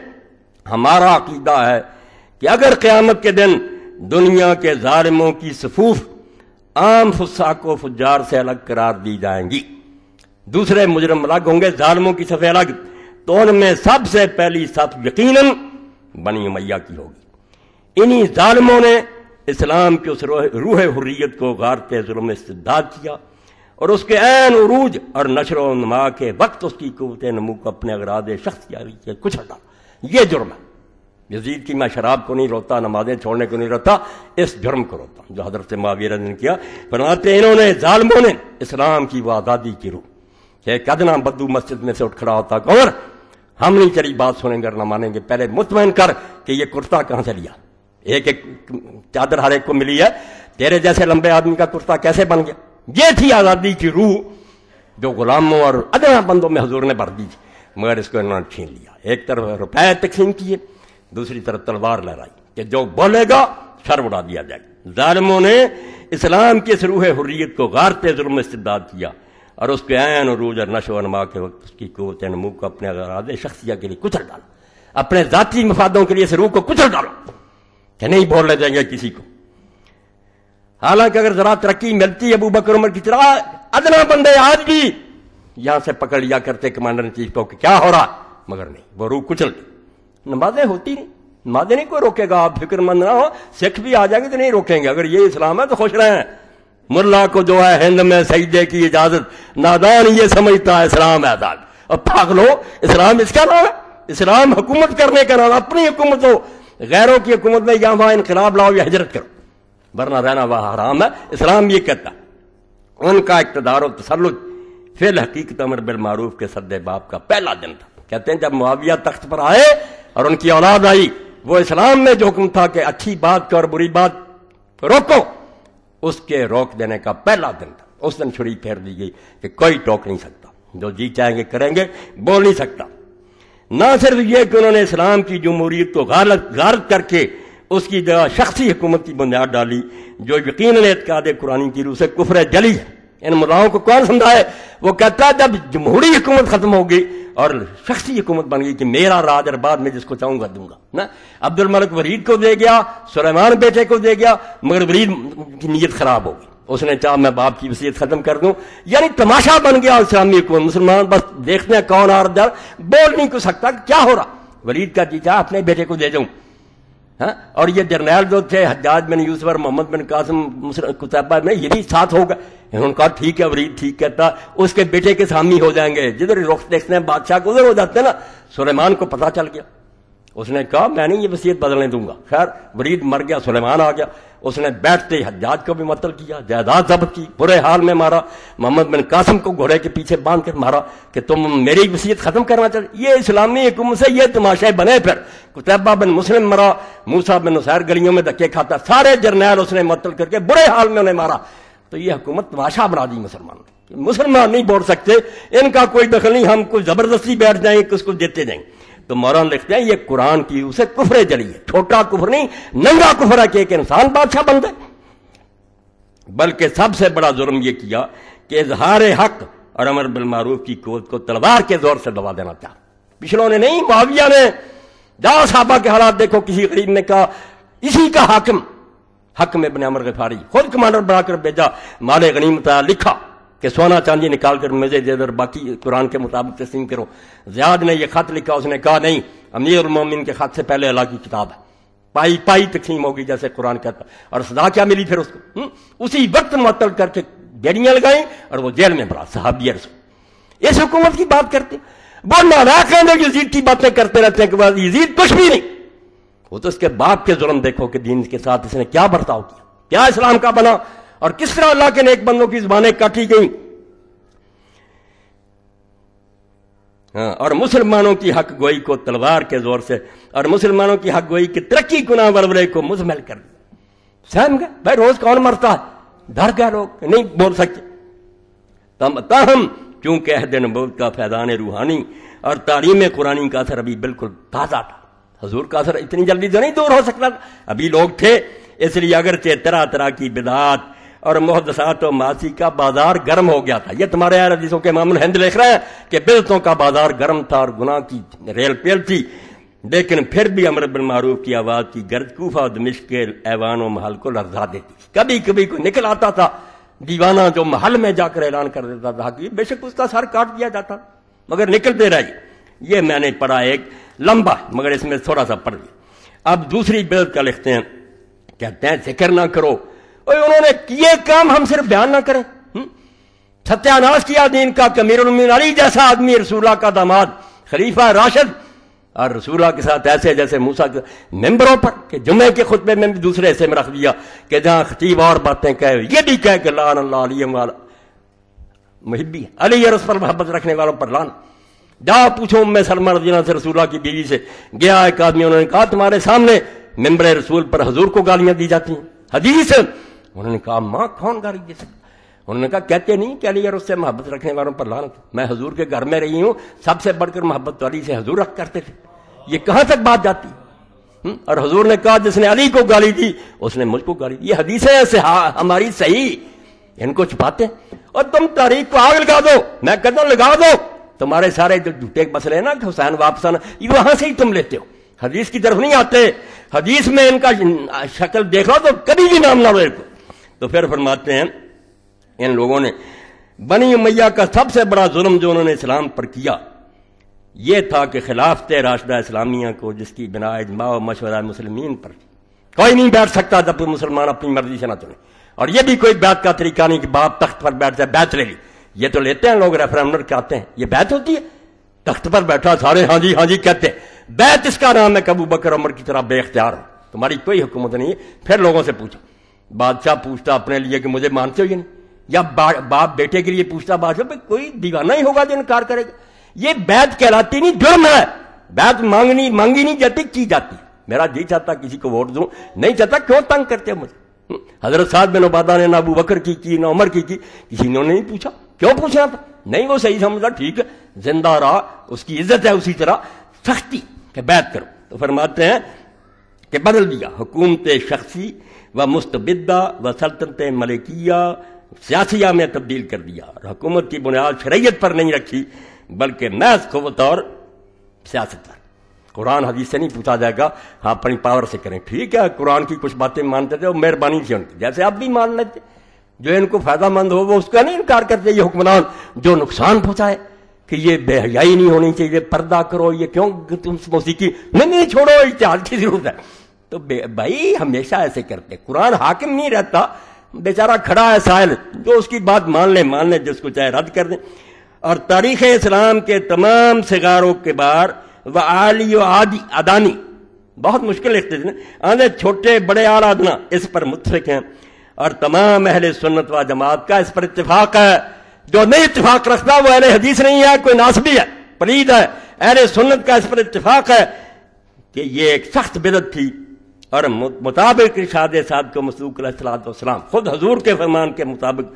ہمارا عقیدہ ہے کہ اگر قیامت کے دن دنیا کے ظالموں کی صفوف عام فساق و فجار سے الگ قرار دی جائیں گی، دوسرے مجرم الگ ہوں گے، ظالموں کی صفیں الگ، تو ان میں سب سے پہلی صف یقیناً بنی امیہ کی ہوگی. انہی ظالموں نے اسلام کی اس روح حریت کو غارت ظلم استبداد کیا اور اس کے عین عروج اور نشر و نما کے وقت اس کی قوت نمو کو اپنے اغراض شخصیاری سے کچل ڈالا. یہ جرم ہے. یزید کی میں شراب کو نہیں روتا، نمازیں چھوڑنے کو نہیں روتا، اس جرم کو روتا جو حضرت معاویہ رضی اللہ عنہ نے کیا. فرماتے انہوں نے ظالموں نے اسلام کی وہ آزادی کی روح کہ ایک ادنا بدو مسجد میں سے اٹھ کھڑا ہوتا کہ عمر ہم نہیں تیری بات سنیں گے اور نہ مانیں گے، پہلے مطمئن کر کہ یہ کرتا کہاں سے لیا. ایک ایک چادر ہر ایک کو ملی ہے، تیرے جیسے لمبے آدمی کا کرتا کیسے بن گیا. یہ تھی آزادی کی روح جو غلاموں اور ادنا بندوں میں حضور نے بھر دی تھی، مگر اس کو انہوں نے چھین لیا. ایک طرف روپے تقسیم کیے، دوسری طرف تلوار لہرائی کہ جو بولے گا سر اڑا دیا جائے گا. ظالموں نے اسلام کی اس روح حریت کو غارت ظلم استبداد کیا اور اس کے عین عروج اور نشو و نما کے وقت اس کی قوت نمو کو اپنے اغراض شخصیہ کے لیے کچل ڈالا. اپنے ذاتی مفادوں کے لیے اس روح کو کچل ڈالا کہ نہیں بولنے دیں گے کسی کو. حالانکہ اگر ذرا ترقی ملتی ابو بکر عمر کی طرح ادنا بندے آج بھی یہاں سے پکڑ لیا کرتے کمانڈر ان چیف کو کہ کیا ہو رہا، مگر نہیں، وہ روح کچل گئی. نمازیں ہوتی نہیں، نمازیں نہیں کوئی روکے گا. آپ فکر مند نہ ہو، سکھ بھی آ جائیں گے تو نہیں روکیں گے. اگر یہ اسلام ہے تو خوش رہیں. ملا کو جو ہے ہند میں سجدے کی اجازت، نادان یہ سمجھتا ہے اسلام ہے آزاد. اور پاگلو، اسلام اس کا نام ہے؟ اسلام حکومت کرنے کا نام. اپنی حکومت ہو، غیروں کی حکومت میں یا وہاں انقلاب لاؤ یا ہجرت کرو، ورنہ رہنا وہاں حرام ہے. اسلام یہ کہتا ہے ان کا اقتدار و تسلط فی الحقیقت امر بالمعروف کے سد باب کا پہلا دن تھا. کہتے ہیں جب معاویہ تخت پر آئے اور ان کی اولاد آئی، وہ اسلام میں جو حکم تھا کہ اچھی بات کو اور بری بات روکو، اس کے روک دینے کا پہلا دن تھا. اس دن چھری پھیر دی گئی کہ کوئی ٹوک نہیں سکتا، جو جی چاہیں گے کریں گے، بول نہیں سکتا. نہ صرف یہ کہ انہوں نے اسلام کی جمہوریت کو غارت کر کے اس کی جگہ شخصی حکومت کی بنیاد ڈالی جو یقیناً اعتقاد قرآن کی روح سے کفر جلی ہے. ان ملاؤں کو کون سمجھائے؟ وہ کہتا ہے جب جمہوری حکومت ختم ہوگی اور شخصی حکومت بن گئی کہ میرا راج اور بعد میں جس کو چاہوں گا دوں گا. نا عبد الملک ولید کو دے گیا، سلیمان بیٹے کو دے گیا، مگر ولید کی نیت خراب ہوگی. اس نے چاہا میں باپ کی وصیت ختم کر دوں. یعنی تماشا بن گیا اسلامی حکومت. مسلمان بس دیکھتے ہیں کون آ رہا، بول نہیں کچھ سکتا کیا ہو رہا. ولید کا جی چاہا اپنے بیٹے کو دے دوں. ہاں، اور یہ جرنیل جو تھے حجاج بن یوسف اور محمد بن قاسم قتیبہ میں، یہ بھی ساتھ ہوگا. انہوں نے کہا ٹھیک ہے، ولید ٹھیک کہتا، اس کے بیٹے کے سامی ہو جائیں گے. جدھر رخ دیکھتے ہیں بادشاہ کو ادھر ہو جاتے ہیں نا. سلیمان کو پتہ چل گیا، اس نے کہا میں نہیں یہ وصیت بدلنے دوں گا. خیر ولید مر گیا، سلیمان آ گیا. اس نے بیٹھتے ہی حجاج کو بھی معطل کیا، جائیداد ضبط کی، برے حال میں مارا. محمد بن قاسم کو گھوڑے کے پیچھے باندھ کر مارا کہ تم میری وصیت ختم کرنا چاہتے. یہ اسلامی حکومت سے یہ تماشے بنے. پھر قتیبہ بن مسلم مرا، موسیٰ بن نصیر گلیوں میں دھکے کھاتا، سارے جرنیل اس نے معطل کر کے برے حال میں انہیں مارا. تو یہ حکومت تماشا بنا دی مسلمان نہیں بول سکتے، ان کا کوئی دخل نہیں، ہم کوئی زبردستی بیٹھ جائیں کس کو دیتے جائیں. تو مولانا لکھتے ہیں یہ قرآن کی اسے کفر جلی ہے. چھوٹا کفر نہیں، ننگا کفر ہے کہ ایک انسان بادشاہ بن جائے. بلکہ سب سے بڑا جرم یہ کیا کہ اظہار حق اور امر بالمعروف کی قوت کو تلوار کے زور سے دبا دینا چاہا. پچھلوں نے نہیں، معاویہ نے. جاؤ صحابہ کے حالات دیکھو. کسی غریب نے کہا اسی کا حاکم حکم ابن عمر غفاری خود کمانڈر بنا کر بھیجا، مال غنیمت لکھا کہ سونا چاندی نکال کر مجھے دے در، باقی قرآن کے مطابق تسلیم کرو۔ زیاد نے یہ خط لکھا، اس نے کہا نہیں، امیر المومنین کے خط سے پہلے اللہ کی کتاب ہے، پائی پائی تقسیم ہوگی جیسے قرآن کہتا۔ اور سزا کیا ملی پھر اس کو؟ اسی وقت معطل کر کے بیڑیاں لگائیں اور وہ جیل میں پڑا، صحابی رسول۔ اس حکومت کی بات کرتے وہ ناراض یزید کی باتیں کرتے رہتے ہیں کہ بعد یزید کچھ بھی نہیں، وہ تو اس کے باپ کے ظلم دیکھو کہ دین کے ساتھ اس نے کیا برتاؤ کیا، کیا اسلام کا بنا، اور کس طرح اللہ کے نیک بندوں کی زبانیں کاٹی گئیں، اور مسلمانوں کی حق گوئی کو تلوار کے زور سے، اور مسلمانوں کی حق گوئی کی ترقی گناہ ورورے کو مزمل کر دیا۔ سہم گئے بھائی، روز کون مرتا ہے، ڈر گئے لوگ، نہیں بول سکتے۔ تاہم چونکہ عہد نبوت کا فیضان روحانی اور تعلیم قرآنی کا اثر ابھی بالکل تازہ تھا، حضور کا اثر اتنی جلدی تو نہیں دور ہو سکتا، ابھی لوگ تھے، اس لیے اگرچہ طرح طرح کی بدعات اور محدثات و معاصی کا بازار گرم ہو گیا تھا۔ یہ تمہارے اہل حدیثوں کے امام الہند لکھ رہے ہیں کہ بدعتوں کا بازار گرم تھا اور گناہ کی ریل پیل تھی، لیکن پھر بھی امر بالمعروف کی آواز کی گرج کوفہ اور دمشق کے ایوان و محل کو لرزا دیتی۔ کبھی کبھی کوئی نکل آتا تھا دیوانہ جو محل میں جا کر اعلان کر دیتا تھا کہ بے شک اس کا سر کاٹ دیا جاتا، مگر نکلتے رہے۔ یہ میں نے پڑھا ایک لمبا، مگر اس میں تھوڑا سا پڑھ لیا۔ اب دوسری بدعت کا لکھتے ہیں، کہتے ہیں ذکر نہ کرو، انہوں نے کیے کام ہم صرف بیان نہ کریں۔ ستیہ ناش کیا دین کا کہ امیر المومنین علی جیسا آدمی رسول اللہ کا داماد خلیفہ راشد، اور رسول اللہ کے ساتھ ایسے جیسے موسیٰ کے ممبروں پر کہ جمعے کے خطبے میں بھی دوسرے حصے میں رکھ دیا کہ جہاں خطیب اور باتیں کہے یہ بھی کہے کہ لعن اللہ علی والا محبی، علی اور اس پر محبت رکھنے والوں پر لعن۔ جا پوچھو ام سلمہ رضی اللہ عنہا سے، رسول اللہ کی بیوی سے گیا ایک آدمی، انہوں نے کہا تمہارے سامنے ممبر رسول پر حضور کو گالیاں دی جاتی ہیں، حدیث۔ انہوں نے کہا ماں کون گالی دے سکتا؟ انہوں نے کہا کہتے نہیں کہ علی اور اس سے محبت رکھنے والوں پر لعنت، میں حضور کے گھر میں رہی ہوں، سب سے بڑھ کر محبت تو علی سے حضور رکھ کرتے تھے، یہ کہاں تک بات جاتی؟ اور حضور نے کہا جس نے علی کو گالی دی اس نے مجھ کو گالی دی۔ یہ حدیثیں ہماری صحیح، ان کو چھپاتے ہیں، اور تم تاریخ کو آگ لگا دو، میں کہتا ہوں لگا دو، تمہارے سارے جو جھوٹے مسئلے ہیں نا کہ حسین واپس آنا، یہ وہاں سے ہی تم لیتے ہو، حدیث کی طرف نہیں آتے۔ حدیث میں ان کا شکل دیکھ لو تو کبھی بھی نام نہ لو کو۔ تو پھر فرماتے ہیں ان لوگوں نے بنی امیہ کا سب سے بڑا ظلم جو انہوں نے اسلام پر کیا یہ تھا کہ خلافت راشدہ اسلامیہ کو، جس کی بنا اجماع و مشورہ مسلمین پر کوئی نہیں بیٹھ سکتا جب مسلمان اپنی مرضی سے نہ چنے، اور یہ بھی کوئی بیعت کا طریقہ نہیں کہ باپ تخت پر بیٹھ جائے، بیعت لے لی، یہ تو لیتے ہیں لوگ ریفرنڈم کہتے ہیں، یہ بیعت ہوتی ہے؟ تخت پر بیٹھا سارے ہاں جی کہتے ہیں، بیعت اس کا نام ہے کہ ابو بکر عمر کی طرح بے اختیار ہو، تمہاری کوئی حکومت نہیں ہے۔ پھر لوگوں سے پوچھو، بادشاہ پوچھتا اپنے لیے کہ مجھے مانتے ہو یا نہیں، یا باپ بیٹے کے لیے پوچھتا بادشاہ، بھائی کوئی دیوانہ ہی ہوگا جو انکار کرے گا؟ یہ بیعت کہلاتی نہیں، جرم ہے، بیعت مانگی نہیں جاتی، کی جاتی۔ میرا جی چاہتا کسی کو ووٹ دوں، نہیں چاہتا کیوں تنگ کرتے ہو مجھے؟ حضرت سعد بن عبادہ نے نہ ابو بکر کی نہ عمر کی، کسی نے نہیں پوچھا، کیوں پوچھنا تھا؟ نہیں وہ صحیح سمجھا، ٹھیک ہے زندہ رہا، اس کی عزت ہے، اسی طرح سختی کہ بیعت کرو۔ تو فرماتے ہیں کہ بدل دیا حکومت شخصی و مستبدہ و سلطنت ملکیہ سیاسیہ میں تبدیل کر دیا، اور حکومت کی بنیاد شریعت پر نہیں رکھی بلکہ محض قوت اور سیاست پر۔ قرآن حدیث سے نہیں پوچھا جائے گا، ہاں اپنی پاور سے کریں، ٹھیک ہے قرآن کی کچھ باتیں مانتے تھے وہ مہربانی سے ان کی، جیسے آپ بھی مان لیتے، جو ان کو فائدہ مند ہو وہ اس کا نہیں انکار کرتے۔ یہ حکمران جو نقصان پہنچائے کہ یہ بے حیائی نہیں ہونی چاہیے، پردہ کرو، یہ کیوں تم موسیقی نہیں چھوڑو، اجتہاد کی ضرورت ہے، تو بھائی ہمیشہ ایسے کرتے۔ قرآن حاکم نہیں رہتا، بیچارہ کھڑا ہے سائل، جو اس کی بات مان لے، جس کو چاہے رد کر دیں۔ اور تاریخ اسلام کے تمام صغار و کبار و عالی و ادانی، بہت مشکل لکھتے تھے نا، چھوٹے بڑے اعلیٰ ادنا اس پر متفق ہیں، اور تمام اہل سنت و جماعت کا اس پر اتفاق ہے۔ جو نہیں اتفاق رکھتا وہ اہل حدیث نہیں ہے، کوئی ناسبی ہے، پلید ہے۔ اہل سنت کا اس پر اتفاق ہے کہ یہ ایک سخت بدعت تھی، اور مطابق ارشاد صادق و مصدوق علیہ السلام، خود حضور کے فرمان کے مطابق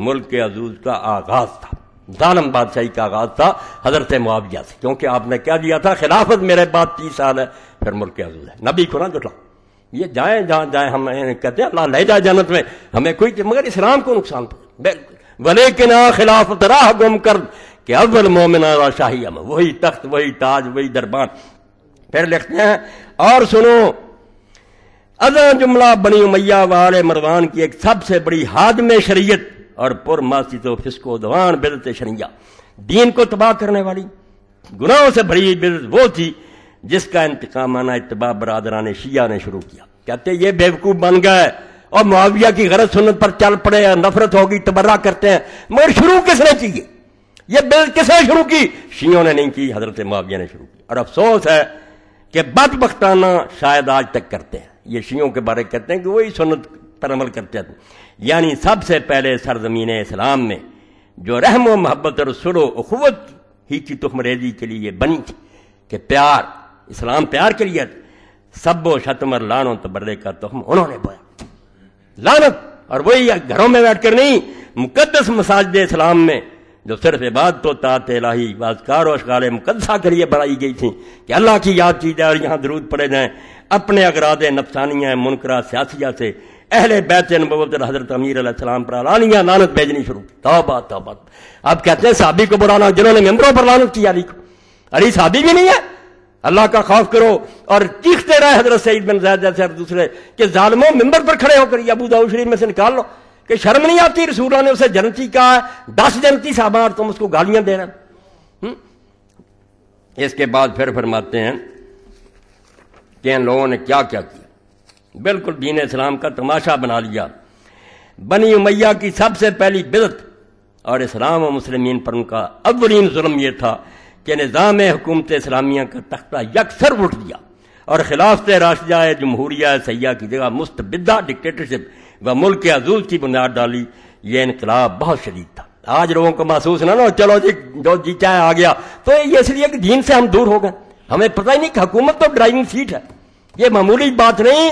ملک کے عزوز کا آغاز تھا، ظالم بادشاہی کا آغاز تھا حضرت معاویہ سے، کیونکہ آپ نے کیا دیا تھا، خلافت میرے بعد 30 سال ہے، پھر ملک کے عزوز ہے۔ نبی کو نہ جھٹلا، یہ جائیں جہاں جائیں، ہم کہتے ہیں اللہ لے جائے جنت میں، ہمیں کوئی، مگر اسلام کو نقصان پہنچے، ولیکن خلافت راہ گم کر کہ اول مومن و شاہی میں، وہی تخت، وہی تاج، وہی دربان۔ پھر لکھتے ہیں اور سنو، ازاں جملہ بنی امیہ والے مروان کی ایک سب سے بڑی ہادم شریعت اور پر معصیت و فسق و عدوان بدعت شرعیہ، دین کو تباہ کرنے والی گناہوں سے بھری بدعت وہ تھی جس کا انتقامانہ اتباع برادران شیعہ نے شروع کیا۔ کہتے یہ بیوقوف بن گئے اور معاویہ کی غلط سنت پر چل پڑے، نفرت ہوگی، تبرہ کرتے ہیں، مگر شروع کس نے کی؟ یہ بدعت کس نے شروع کی؟ شیعوں نے نہیں کی، حضرت معاویہ نے شروع کی۔ اور افسوس ہے کہ بدبختانہ شاید آج تک کرتے ہیں، یہ شیعوں کے بارے کہتے ہیں کہ وہی سنت پر عمل کرتے ہیں۔ یعنی سب سے پہلے سرزمین اسلام میں جو رحم و محبت اور صلح و اخوت ہی کی تخم ریزی کے لیے بنی تھی کہ پیار، اسلام پیار کے لیے، سب و شتم اور لعن و تبرے کا تخم انہوں نے بویا، لعنت، اور وہی گھروں میں بیٹھ کر نہیں، مقدس مساجد اسلام میں جو صرف عبادت و طاعت الہی واذکار و اشغال مقدسہ کے لیے بنائی گئی تھیں کہ اللہ کی یاد کی جائے اور یہاں درود پڑے جائیں، اپنے اغراض نفسانیہ منکرہ سیاسیہ سے اہل بیت نبوت حضرت امیر علیہ السلام پر علانیہ لعنت بھیجنی شروع کی۔ توبہ توبہ۔ اب کہتے ہیں صحابی کو برانا، جنہوں نے ممبروں پر لعنت کی علی کو، علی صحابی بھی نہیں ہے، اللہ کا خوف کرو، اور چیختے رہے حضرت سعید بن زید جیسے اور دوسرے کہ ظالموں ممبر پر کھڑے ہو کر یہ ابو داؤد شریف میں سے نکال لو، کہ شرم نہیں آتی؟ رسول اللہ نے اسے جنتی کہا ہے، 10 جنتی صحابہ اور تم اس کو گالیاں دے رہے ہیں۔ اس کے بعد پھر فرماتے ہیں کہ ان لوگوں نے کیا کیا کیا، بالکل دین اسلام کا تماشا بنا لیا۔ بنی امیہ کی سب سے پہلی بدعت اور اسلام و مسلمین پر ان کا اولین ظلم یہ تھا کہ نظام حکومت اسلامیہ کا تختہ یکسر اٹھ دیا اور خلافت راشدہ جمہوریہ سیاح کی جگہ مستبدہ ڈکٹیٹرشپ و ملک عزوز کی بنیاد ڈالی۔ یہ انقلاب بہت شدید تھا۔ آج لوگوں کو محسوس نہ ہو چلو جی جو جی چاہے آ گیا، تو یہ اس لیے کہ دین سے ہم دور ہو گئے، ہمیں پتہ ہی نہیں کہ حکومت تو ڈرائیونگ سیٹ ہے، یہ معمولی بات نہیں،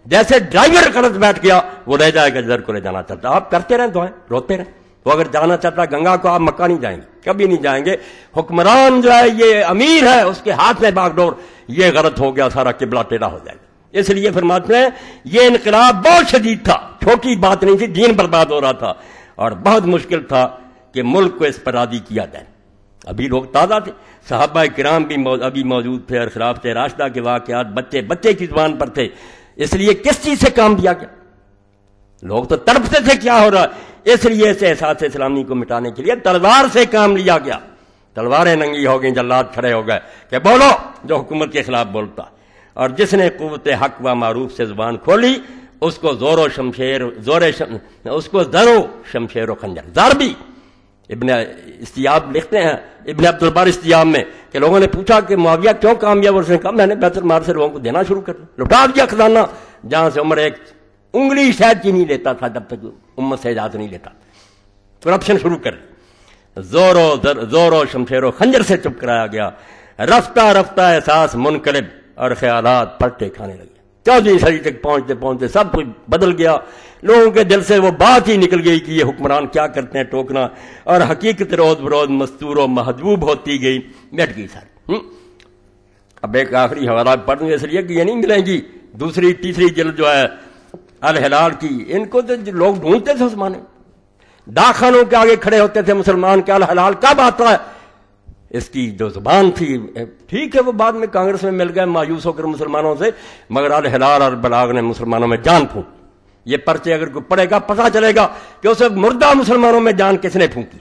جیسے ڈرائیور غلط بیٹھ گیا وہ لے جائے گا جدھر کو لے جانا چاہتا، آپ کرتے رہیں دعائیں، روتے رہیں، وہ اگر جانا چاہتا گنگا کو، آپ مکہ نہیں جائیں گے، کبھی نہیں جائیں گے۔ حکمران جو ہے یہ امیر ہے، اس کے ہاتھ میں باغ ڈور، یہ غلط ہو گیا، سارا قبلہ ٹیڑھا ہو جائے گا۔ اس لیے فرماتے ہیں یہ انقلاب بہت شدید تھا، چھوٹی بات نہیں تھی، دین برباد ہو رہا تھا اور بہت مشکل تھا کہ ملک کو اس پر راضی کیا جائے۔ ابھی لوگ تازہ تھے، صحابہ کرام بھی ابھی موجود تھے اور خلافت راشدہ کے واقعات بچے بچے کی زبان پر تھے، اس لیے کس چیز سے کام دیا گیا؟ لوگ تو تڑپتے تھے کیا ہو رہا ہے، اس لیے اس احساس اسلامی کو مٹانے کے لیے تلوار سے کام لیا گیا۔ تلواریں ننگی ہو گئیں، جلاد کھڑے ہو گئے کہ بولو جو حکومت کے خلاف بولتا، اور جس نے قوت حق و معروف سے زبان کھولی اس کو زور و شمشیر اس کو زر و شمشیر و خنجر ضربی۔ ابن استیاب لکھتے ہیں، ابن عبد البر استیاب میں، کہ لوگوں نے پوچھا کہ معاویہ کیوں کامیاب؟ اس نے کہا میں نے بیت المال سے لوگوں کو دینا شروع کر دیا، لٹا دیا خزانہ، جہاں سے عمر ایک انگلی شاید کی نہیں لیتا تھا جب تک امت سے اجازت نہیں لیتا، کرپشن شروع کر دی، زور و شمشیر و خنجر سے چپ کرایا گیا۔ رفتہ رفتہ احساس منقلب اور خیالات پلٹے کھانے لگے، 14ویں صدی تک پہنچتے پہنچتے سب کچھ بدل گیا، لوگوں کے دل سے وہ بات ہی نکل گئی کہ یہ حکمران کیا کرتے ہیں، ٹوکنا، اور حقیقت روز بروز مستور و محجوب ہوتی گئی، مٹ گئی ساری۔ اب ایک آخری حوالہ پڑھ دوں اس لیے کہ یہ نہیں ملیں گی، دوسری تیسری جلد جو ہے الہلال کی، ان کو تو لوگ ڈھونڈتے تھے اس زمانے، ڈاک خانوں کے آگے کھڑے ہوتے تھے مسلمان کہ الہلال کب آتا ہے۔ اس کی جو زبان تھی، ٹھیک ہے وہ بعد میں کانگریس میں مل گئے مایوس ہو کر مسلمانوں سے، مگر الہلال اور بلاغ نے مسلمانوں میں جان پھونک۔ یہ پرچے اگر کوئی پڑھے گا پتہ چلے گا کہ اسے مردہ مسلمانوں میں جان کس نے پھونکی،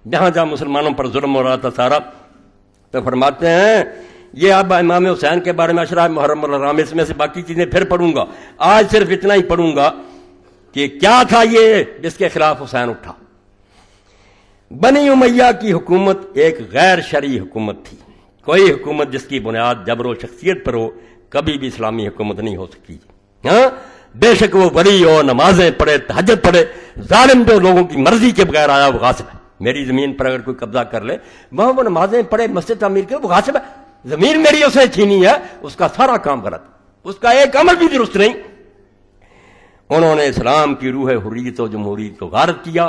جہاں جہاں مسلمانوں پر ظلم ہو رہا تھا سارا۔ تو فرماتے ہیں یہ اب امام حسین کے بارے میں اشرا محرم الحرام، اس میں سے باقی چیزیں پھر پڑھوں گا، آج صرف اتنا ہی پڑھوں گا کہ کیا تھا یہ جس کے خلاف حسین اٹھا۔ بنی امیہ کی حکومت ایک غیر شرعی حکومت تھی، کوئی حکومت جس کی بنیاد جبر و شخصیت پر ہو کبھی بھی اسلامی حکومت نہیں ہو سکتی۔ ہاں بے شک وہ ولی ہو، نمازیں پڑھے، تہجد پڑھے، ظالم جو لوگوں کی مرضی کے بغیر آیا وہ غاصب ہے۔ میری زمین پر اگر کوئی قبضہ کر لے، وہاں وہ نمازیں پڑھے، مسجد تعمیر کرے، وہ غاصب ہے۔ زمین میری اسے چھینی ہے، اس کا سارا کام غلط، اس کا ایک عمل بھی درست نہیں۔ انہوں نے اسلام کی روح حریت و جمہوریت کو غارت کیا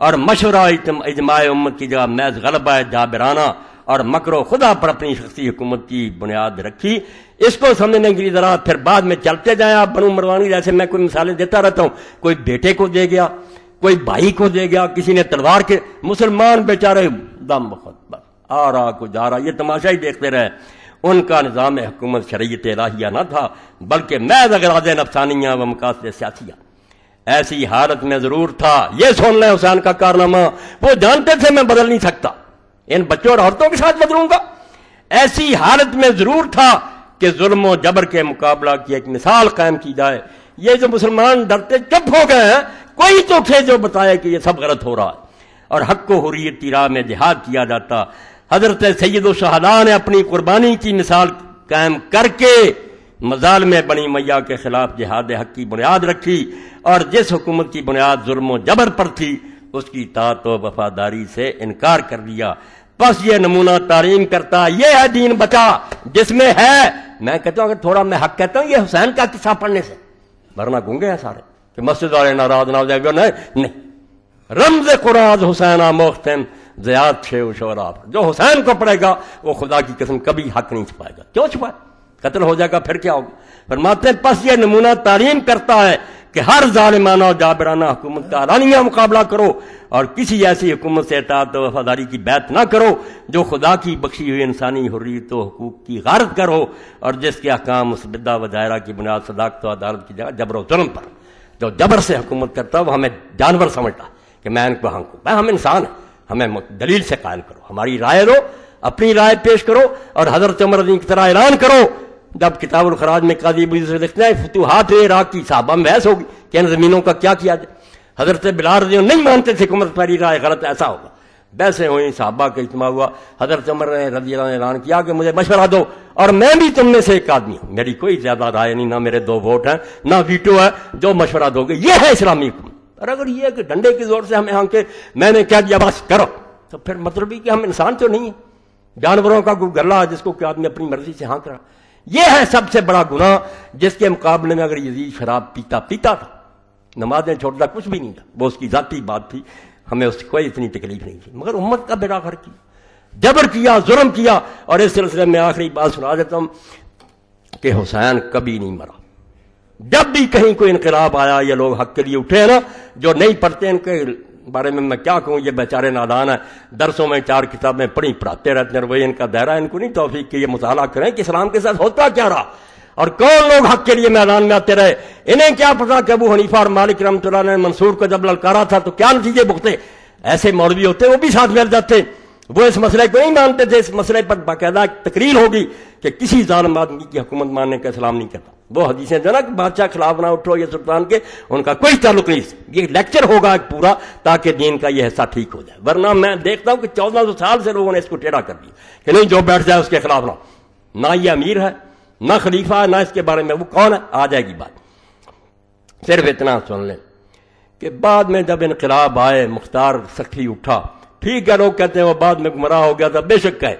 اور مشورہ اجماع امت کی جگہ محض غلبہ جابرانہ اور مکر و خدا پر اپنی شخصی حکومت کی بنیاد رکھی۔ اس کو سمجھنے کے لیے ذرا پھر بعد میں چلتے جائیں آپ بنو مروان، جیسے میں کوئی مثالیں دیتا رہتا ہوں، کوئی بیٹے کو دے گیا، کوئی بھائی کو دے گیا، کسی نے تلوار کے، مسلمان بیچارے دم بخود آ رہا کو جا رہا، یہ تماشا ہی دیکھتے رہے۔ ان کا نظام حکومت شریعت الہیہ نہ تھا بلکہ محض اغراض نفسانیہ و مقاصد سیاسیہ۔ ایسی حالت میں ضرور تھا، یہ سن لیں حسین کا کارنامہ، وہ جانتے تھے میں بدل نہیں سکتا، ان بچوں اور عورتوں کے ساتھ بدلوں گا۔ ایسی حالت میں ضرور تھا کہ ظلم و جبر کے مقابلہ کی ایک مثال قائم کی جائے۔ یہ جو مسلمان ڈرتے چپ ہو گئے ہیں، کوئی تو تھے جو بتائے کہ یہ سب غلط ہو رہا ہے اور حق و حریت کی راہ میں جہاد کیا جاتا۔ حضرت سید الشہداء نے اپنی قربانی کی مثال قائم کر کے مظالم بنی امیہ کے خلاف جہاد حق کی بنیاد رکھی، اور جس حکومت کی بنیاد ظلم و جبر پر تھی اس کی اطاعت و وفاداری سے انکار کر دیا۔ بس یہ نمونہ تعلیم کرتا، یہ ہے دین بچا جس میں ہے، میں کہتا ہوں اگر تھوڑا میں حق کہتا ہوں یہ حسین کا قصہ پڑھنے سے، ورنہ گونگے ہیں سارے کہ مسجد والے ناراض نہ ہو جائے گا، نہیں، رمز قرآن حسین موختن زیاد چھے و شعراء، جو حسین کو پڑھے گا وہ خدا کی قسم کبھی حق نہیں چھپائے گا۔ کیوں چھپائے؟ قتل ہو جائے گا پھر کیا ہوگا؟ فرماتے ہیں پس یہ نمونہ تعلیم کرتا ہے کہ ہر ظالمانہ اور جابرانہ حکومت کا اعلانیہ مقابلہ کرو اور کسی ایسی حکومت سے اطاعت و وفاداری کی بیعت نہ کرو جو خدا کی بخشی ہوئی انسانی حریت و حقوق کی غارت کرو اور جس کے احکام مسبدہ و دائرہ کی بنیاد صداقت و عدالت کی جگہ جبر و ظلم پر۔ جو جبر سے حکومت کرتا ہے وہ ہمیں جانور سمجھتا ہے کہ میں ان کو ہانکوں، ہم انسان ہیں، ہمیں دلیل سے قائل کرو، ہماری رائے دو، اپنی رائے پیش کرو اور حضرت عمر رضی کی طرح اعلان کرو۔ جب کتاب الخراج میں قاضی ابو یوسف لکھتے ہیں فتوحات عراق کی صحابہ میں بحث ہوگی کہ ان زمینوں کا کیا کیا جائے، حضرت بلال رضی اللہ نہیں مانتے تھے کہ عمر پہلی رائے غلط، ایسا ہوگا، بحثیں ہوئیں، صحابہ کا اجتماع ہوا، حضرت عمر رضی اللہ نے اعلان کیا کہ مجھے مشورہ دو اور میں بھی تم میں سے ایک آدمی ہوں، میری کوئی زیادہ رائے نہیں، نہ میرے 2 ووٹ ہیں نہ ویٹو ہے، جو مشورہ دو گے یہ ہے اسلامی حکومت۔ اور اگر یہ کہ ڈنڈے کے زور سے ہمیں ہانکے میں نے کیا دیا بس کرو، تو پھر مطلب ہی کہ ہم انسان تو نہیں ہیں، جانوروں کا کوئی گلا جس کو کہ آدمی اپنی مرضی سے ہانک رہا۔ یہ ہے سب سے بڑا گناہ جس کے مقابلے میں اگر یزید شراب پیتا تھا، نمازیں چھوڑتا کچھ بھی نہیں تھا، وہ اس کی ذاتی بات تھی، ہمیں اس کی کوئی اتنی تکلیف نہیں تھی، مگر امت کا بیڑا غرق کیا، جبر کیا، ظلم کیا۔ اور اس سلسلے میں آخری بات سنا دیتا ہوں کہ حسین کبھی نہیں مرا۔ جب بھی کہیں کوئی انقلاب آیا یا لوگ حق کے لیے اٹھے ہیں نا، جو نہیں پڑھتے ان کے بارے میں میں کیا کہوں، یہ بیچارے نادان ہیں، درسوں میں 4 کتابیں پڑھاتے رہتے ہیں، وہی ان کا دائرہ، ان کو نہیں توفیق کہ یہ مطالعہ کریں کہ اسلام کے ساتھ ہوتا کیا رہا اور کون لوگ حق کے لیے میدان میں آتے رہے۔ انہیں کیا پتا کہ ابو حنیفہ اور مالک رحمۃ اللہ نے منصور کو جب للکارا تھا تو کیا نتیجے بھگتے۔ ایسے مولوی ہوتے وہ بھی ساتھ مل جاتے، وہ اس مسئلے کو نہیں مانتے تھے، اس مسئلے پر باقاعدہ ایک تقریر ہوگی کہ کسی ظالم آدمی کی حکومت ماننے کا اسلام نہیں کرتا۔ وہ حدیثیں جو نا کہ بادشاہ خلاف نہ اٹھو یا سلطان کے، ان کا کوئی تعلق نہیں، یہ لیکچر ہوگا ایک پورا تاکہ دین کا یہ حصہ ٹھیک ہو جائے۔ ورنہ میں دیکھتا ہوں کہ 1400 سال سے لوگوں نے اس کو ٹیڑھا کر دیا کہ نہیں جو بیٹھ جائے اس کے خلاف نہ یہ امیر ہے نہ خلیفہ ہے نہ اس کے بارے میں وہ کون ہے، آ جائے گی بات۔ صرف اتنا سن لیں کہ بعد میں جب انقلاب آئے مختار سخی اٹھا، ٹھیک ہے لوگ کہتے ہیں وہ بعد میں گمراہ ہو گیا تھا، بے شک ہے،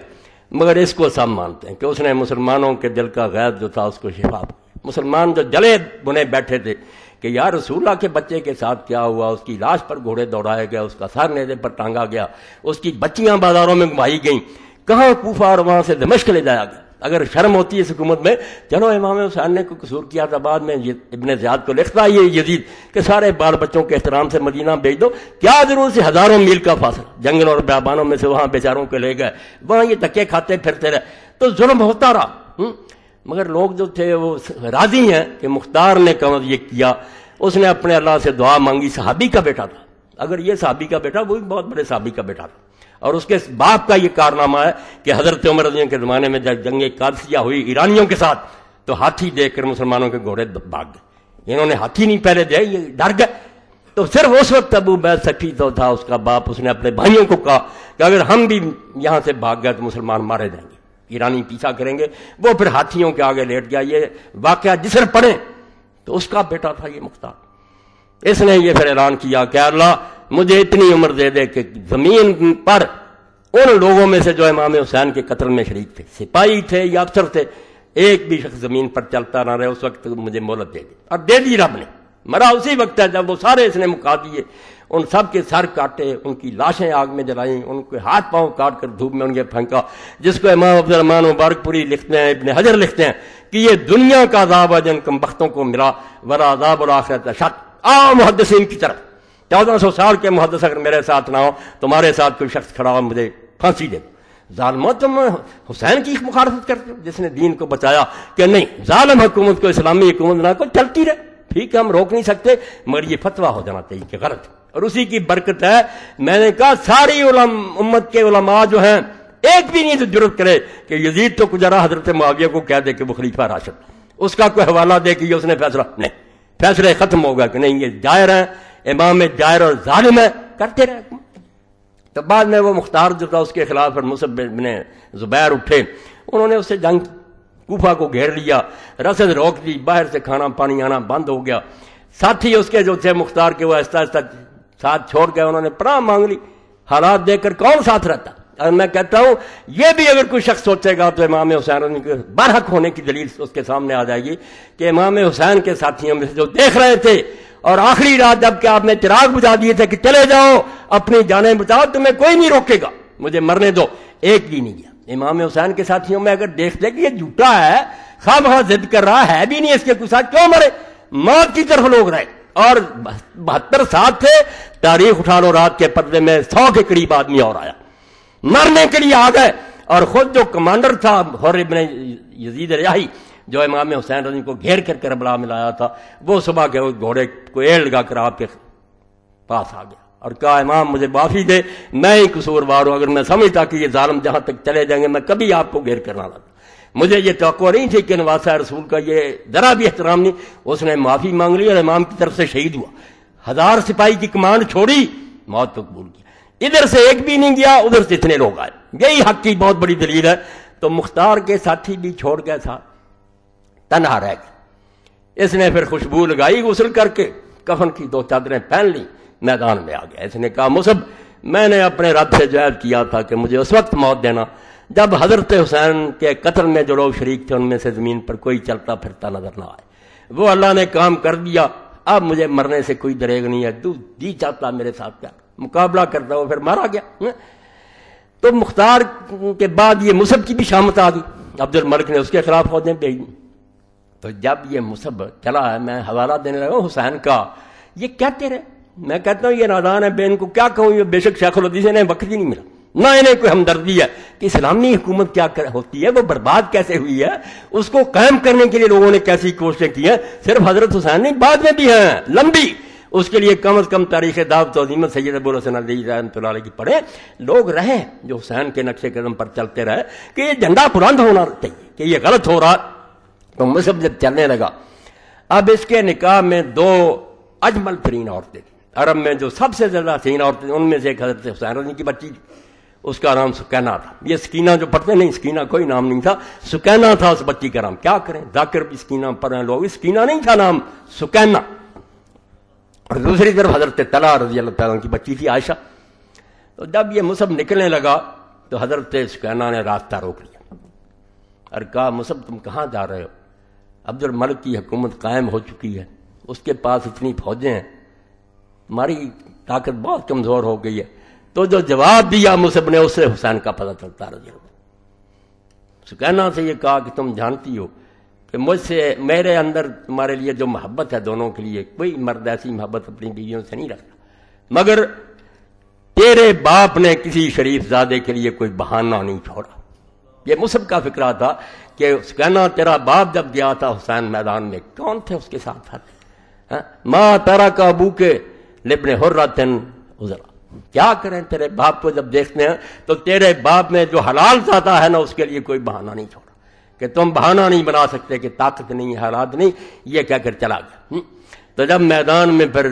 مگر اس کو سب مانتے ہیں کہ اس نے مسلمانوں کے دل کا غیظ جو تھا اس کو شفا۔ مسلمان جو جلے بنے بیٹھے تھے کہ یا رسول اللہ کے بچے کے ساتھ کیا ہوا، اس کی لاش پر گھوڑے دوڑائے گئے، اس کا سر نیزے پر ٹانگا گیا، اس کی بچیاں بازاروں میں گھمائی گئیں، کہاں کوفہ اور وہاں سے دمشق لے جایا گیا۔ اگر شرم ہوتی ہے اس حکومت میں، چلو امام حسین نے کوئی قصور کیا تھا، بعد میں ابن زیاد کو لکھتا یہ یزید کہ سارے بال بچوں کے احترام سے مدینہ بھیج دو، کیا ضرورت سے ہزاروں میل کا فاصلہ، جنگل اور بیابانوں میں سے وہاں بیچاروں کے لے گئے، وہاں یہ دھکے کھاتے پھرتے رہے، تو ظلم ہوتا رہا۔ مگر لوگ جو تھے وہ راضی ہیں کہ مختار نے کم یہ کیا، اس نے اپنے اللہ سے دعا مانگی، صحابی کا بیٹا تھا، اگر یہ صحابی کا بیٹا، وہ بھی بہت بڑے صحابی کا بیٹا تھا، اور اس کے باپ کا یہ کارنامہ ہے کہ حضرت عمر رضی اللہ کے زمانے میں جب جنگ قادسیہ ہوئی ایرانیوں کے ساتھ تو ہاتھی دیکھ کر مسلمانوں کے گھوڑے بھاگ گئے، انہوں نے ہاتھی نہیں پہلے دے، یہ ڈر گئے، تو صرف اس وقت ابو بیت سخی تو تھا اس کا باپ، اس نے اپنے بھائیوں کو کہا کہ اگر ہم بھی یہاں سے بھاگ گئے تو مسلمان مارے جائیں گے، ایرانی پیچھا کریں گے، وہ پھر ہاتھیوں کے آگے لیٹ گیا۔ یہ واقعہ جس نے پڑھے تو اس کا بیٹا تھا یہ مختار، اس نے یہ پھر اعلان کیا کہ اللہ مجھے اتنی عمر دے دے کہ زمین پر ان لوگوں میں سے جو امام حسین کے قتل میں شریک تھے، سپاہی تھے یا افسر تھے، ایک بھی شخص زمین پر چلتا نہ رہے، اس وقت مجھے مہلت دے دی، اور دے دی رب نے۔ مرا اسی وقت ہے جب وہ سارے اس نے مکا دیے، ان سب کے سر کاٹے، ان کی لاشیں آگ میں جلائیں، ان کے ہاتھ پاؤں کاٹ کر دھوپ میں ان کے پھینکا، جس کو امام عبد الرحمن مبارک پوری لکھتے ہیں، ابن حجر لکھتے ہیں کہ یہ دنیا کا عذاب ہے جن کم بختوں کو ملا، ولا عذاب الآخرت اشد۔ محدثین کی طرف 1400 سال کے محدث اگر میرے ساتھ نہ ہو، تمہارے ساتھ کوئی شخص کھڑا ہو مجھے پھانسی دے، ظالموں تم حسین کی مخالفت کرتے ہو جس نے دین کو بچایا کہ نہیں ظالم حکومت کو اسلامی حکومت نہ کو چلتی رہے. ٹھیک ہے ہم روک نہیں سکتے مگر یہ فتویٰ ہو جانا چاہیے کہ غلط. اور اسی کی برکت ہے میں نے کہا ساری امت کے علماء جو ہیں ایک بھی نہیں تو جرت کرے کہ یزید تو گزرا حضرت معاویہ کو کہہ دے کہ وہ خلیفہ راشد, اس کا کوئی حوالہ دے کہ یہ اس نے فیصلہ نہیں, فیصلے ختم ہوگا کہ نہیں یہ جائر ہیں, امام جائر اور ظالم ہے, کرتے رہے. تو بعد میں وہ مختار جو تھا اس کے خلاف پر مصعب بن زبیر اٹھے, انہوں نے اس سے جنگ کوفہ کو گھیر لیا, رسد روک دی, باہر سے کھانا پانی آنا بند ہو گیا. ساتھی اس کے جو تھے مختار کے وہ آہستہ آہستہ ساتھ چھوڑ گئے, انہوں نے پناہ مانگ لی. حالات دیکھ کر کون ساتھ رہتا. اور میں کہتا ہوں یہ بھی اگر کوئی شخص سوچے گا تو امام حسین کے برحق ہونے کی دلیل اس کے سامنے آ جائے گی کہ امام حسین کے ساتھیوں میں سے جو دیکھ رہے تھے اور آخری رات جب کہ آپ نے چراغ بجھا دیے تھے کہ چلے جاؤ اپنی جانیں بچاؤ, تمہیں کوئی نہیں روکے گا, مجھے مرنے دو, ایک بھی نہیں گیا. امام حسین کے ساتھیوں میں اگر دیکھ لے کہ یہ جھوٹا ہے, خواہ ضد کر رہا ہے بھی نہیں اس کے کچھ ساتھ, کیوں مرے؟ موت کی طرف لوگ رہے. اور 72 ساتھ تھے, تاریخ اٹھا لو, رات کے پردے میں 100 کے قریب آدمی اور آیا, مرنے کے لیے آ گئے. اور خود جو کمانڈر تھا حر ابن یزید ریاحی جو امام حسین رضی کو گھیر کر کربلا میں لایا تھا, وہ صبح کے گھوڑے کو ایڑ لگا کر آپ کے پاس آ گیا اور کہا امام مجھے معافی دے, میں ہی قصوروار ہوں, اگر میں سمجھتا کہ یہ ظالم جہاں تک چلے جائیں گے میں کبھی آپ کو گھیر کرنا لاتا. مجھے یہ توقع نہیں تھی کہ نواسہ رسول کا یہ ذرا بھی احترام نہیں. اس نے معافی مانگ لی اور امام کی طرف سے شہید ہوا. 1000 سپاہی کی کمانڈ چھوڑی, موت کو قبول کیا. ادھر سے ایک بھی نہیں گیا, ادھر سے اتنے لوگ آئے. یہی حق کی بہت بڑی دلیل ہے. تو مختار کے ساتھی بھی چھوڑ گئے تھا, تنہا رہ گیا. اس نے پھر خوشبو لگائی, غسل کر کے کفن کی 2 چادریں پہن لی, میدان میں آ گیا. اس نے کہا مصعب میں نے اپنے رب سے جہاد کیا تھا کہ مجھے اس وقت موت دینا جب حضرت حسین کے قتل میں جو لوگ شریک تھے ان میں سے زمین پر کوئی چلتا پھرتا نظر نہ آئے. وہ اللہ نے کام کر دیا, اب مجھے مرنے سے کوئی دریغ نہیں ہے. تو جی چاہتا میرے ساتھ کیا مقابلہ کرتا, وہ پھر مارا گیا. تو مختار کے بعد یہ مصعب کی بھی شامت آ گئی. عبد الملک نے اس کے خلاف فوجیں بھیج دی. تو جب یہ مصعب چلا ہے, میں حوالہ دینے لگا حسین کا, یہ کہتے رہے. میں کہتا ہوں یہ نادان ہے, بے ان کو کیا کہوں, یہ بے شک شیخ الحدیث نے وقت ہی نہیں ملا, نہ انہیں کوئی ہمدردی ہے کہ اسلامی حکومت کیا ہوتی ہے, وہ برباد کیسے ہوئی ہے, اس کو قائم کرنے کے لیے لوگوں نے کیسی کوششیں کی ہیں. صرف حضرت حسین نہیں, بعد میں بھی ہیں لمبی. اس کے لیے کم از کم تاریخ دعوت و عظیمت سید ابو الحسن علی رحمۃ اللہ علیہ کی پڑھیں. لوگ رہے جو حسین کے نقش قدم پر چلتے رہے کہ یہ جھنڈا بلند ہونا چاہیے, کہ یہ غلط ہو رہا. تو مصعب جب چلنے لگا, اب اس کے نکاح میں 2 اجمل ترین عورتیں تھیں. عرب میں جو سب سے زیادہ حسین عورتیں ان میں سے ایک حضرت حسین رضی کی بچی تھی, اس کا نام سکینہ تھا. یہ سکینہ جو پڑھتے نہیں, سکینہ کوئی نام نہیں تھا, سکینہ تھا اس بچی کا نام. کیا کریں, ذاکر بھی سکینہ پڑھ رہے لوگ, سکینہ نہیں تھا نام, سکینہ. اور دوسری طرف حضرت طلحہ رضی اللہ تعالیٰ کی بچی تھی عائشہ. تو جب یہ مصعب نکلنے لگا تو حضرت سکینہ نے راستہ روک لیا اور کہا مصعب تم کہاں جا رہے ہو؟ عبد الملک کی حکومت قائم ہو چکی ہے, اس کے پاس اتنی فوجیں ہیں, ہماری طاقت بہت کمزور ہو گئی ہے. تو جو جواب دیا مصعب نے, اس سے حسین کا پتہ چلتا رضی اللہ. سکینہ سے یہ کہا کہ تم جانتی ہو کہ مجھ سے, میرے اندر تمہارے لیے جو محبت ہے دونوں کے لیے, کوئی مرد ایسی محبت اپنی بیویوں سے نہیں رکھتا, مگر تیرے باپ نے کسی شریف زادے کے لیے کوئی بہانہ نہیں چھوڑا. یہ مصعب کا فکرہ تھا کہ سکینہ تیرا باپ جب گیا تھا حسین میدان میں, کون تھے اس کے ساتھ؟ ماں تارا کا ابو کے لبن حرتن ازرا. کیا کریں, تیرے باپ کو جب دیکھتے ہیں تو تیرے باپ میں جو حلال ذاتہ ہے نا, اس کے لیے کوئی بہانہ نہیں چھوڑا, کہ تم بہانہ نہیں بنا سکتے کہ طاقت نہیں, حالات نہیں, یہ کہہ کر چلا گیا. تو جب میدان میں پھر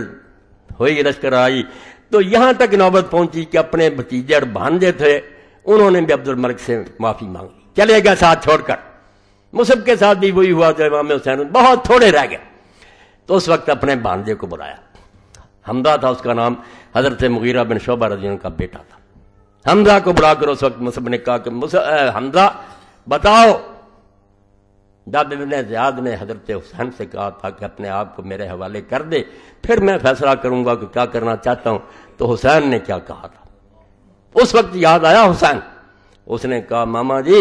ہوئی لشکر آئی تو یہاں تک نوبت پہنچی کہ اپنے بھتیجے اور بھانجے تھے, انہوں نے بھی عبد الملک سے معافی مانگی, چلے گئے ساتھ چھوڑ کر. مصعب کے ساتھ بھی وہی ہوا جو امام حسین, بہت تھوڑے رہ گئے. تو اس وقت اپنے بھانجے کو بلایا, حمزہ تھا اس کا نام, حضرت مغیرہ بن شعبہ رضی اللہ عنہ کا بیٹا تھا. حمزہ کو بلا کر اس وقت مصعب نے کہا کہ حمزہ بتاؤ. جب ابن زیاد نے حضرت حسین سے کہا تھا کہ اپنے آپ کو میرے حوالے کر دے, پھر میں فیصلہ کروں گا کہ کیا کرنا چاہتا ہوں, تو حسین نے کیا کہا تھا. اس وقت یاد آیا حسین. اس نے کہا ماما جی,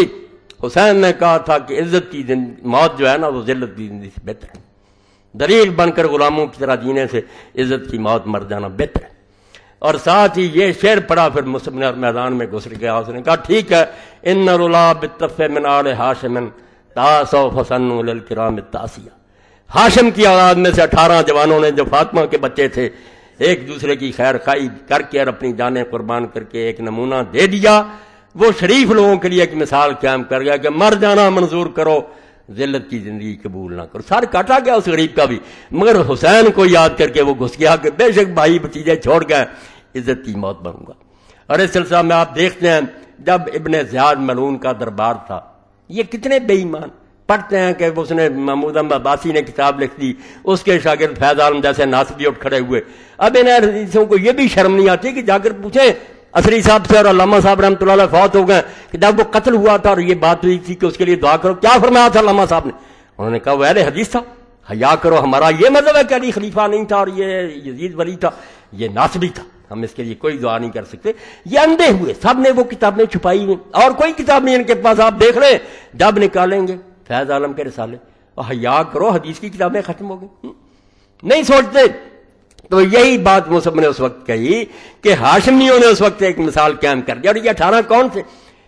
حسین نے کہا تھا کہ عزت کی موت جو ہے نا وہ ذلت کی زندگی سے بہتر ہے, دلیل بن کر غلاموں کی طرح جینے سے عزت کی موت مر جانا بہتر ہے. اور ساتھ ہی یہ شعر پڑھا، پھر مسلم میدان میں گھس گیا. اس نے کہا ٹھیک ہے، ان رلا بالطف من آل ہاشم تاسو فسنوا للکرام التاسیہ. ہاشم کی اولاد میں سے 18 جوانوں نے جو فاطمہ کے بچے تھے ایک دوسرے کی خیر خواہی کر کے اور اپنی جانیں قربان کر کے ایک نمونہ دے دیا. وہ شریف لوگوں کے لیے ایک مثال قائم کر گیا کہ مر جانا منظور کرو، ذلت کی زندگی قبول نہ کرو. سر کاٹا گیا اس غریب کا بھی، مگر حسین کو یاد کر کے وہ گھس گیا کہ بے شک بھائی بھتیجے چھوڑ گئے، عزت کی موت بنوں گا. اور اس سلسلہ میں آپ دیکھتے ہیں جب ابن زیاد ملعون کا دربار تھا، یہ کتنے بے ایمان. پڑھتے ہیں کہ اس نے محمود احمد عباسی نے کتاب لکھ دی، اس کے شاگرد فیض عالم جیسے ناصبی اٹھ کھڑے ہوئے. اب ان حدیثوں کو یہ بھی شرم نہیں آتی کہ جا کر پوچھیں عصری صاحب سے اور علامہ صاحب رحمۃ اللہ علیہ فوت ہو گئے کہ جب وہ قتل ہوا تھا اور یہ بات ہوئی تھی کہ اس کے لیے دعا کرو، کیا فرمایا تھا علامہ صاحب نے؟ انہوں نے کہا وہ اہل حدیث تھا، حیا کرو، ہمارا یہ مذہب ہے کہ علی خلیفہ نہیں تھا اور یہ یزید ولی تھا، یہ ناصبی تھا، ہم اس کے لیے کوئی دعا نہیں کر سکتے. یہ اندھے ہوئے، سب نے وہ کتابیں چھپائی ہوئی اور کوئی کتاب نہیں ان کے پاس. آپ دیکھ لیں جب نکالیں گے فیض عالم کے رسالے اور حیا کرو حدیث کی کتابیں ختم ہو گئی، نہیں سوچتے. تو یہی بات مصعب نے اس وقت کہی کہ ہاشمیوں نے اس وقت ایک مثال قائم کر دیا. اور یہ 18 کون تھے؟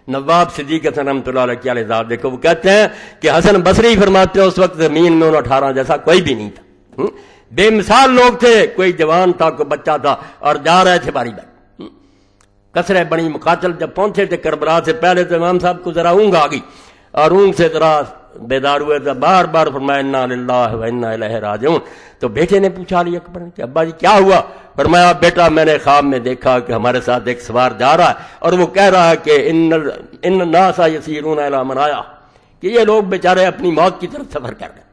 نواب صدیق حسن رحمۃ اللہ علیہ کے ذات. دیکھو وہ کہتے ہیں کہ حسن بصری فرماتے ہیں اس وقت زمین میں ان 18 جیسا کوئی بھی نہیں تھا، بے مثال لوگ تھے. کوئی جوان تھا، کوئی بچہ تھا اور جا رہے تھے باری باری. کثرے بنی مقاتل جب پہنچے تھے کربلا سے پہلے تو امام صاحب کو ذرا اونگ آ گئی اور اونگ سے ذرا بیدار ہوئے تھے، بار بار فرمایا انا للہ و انا الیہ راجعون. تو بیٹے نے پوچھا علی اکبر نے کہ ابا جی کیا ہوا؟ فرمایا بیٹا میں نے خواب میں دیکھا کہ ہمارے ساتھ ایک سوار جا رہا ہے اور وہ کہہ رہا ہے کہ ان الناس یسیرون الی منایا، کہ یہ لوگ بیچارے اپنی موت کی طرف سفر کر رہے ہیں.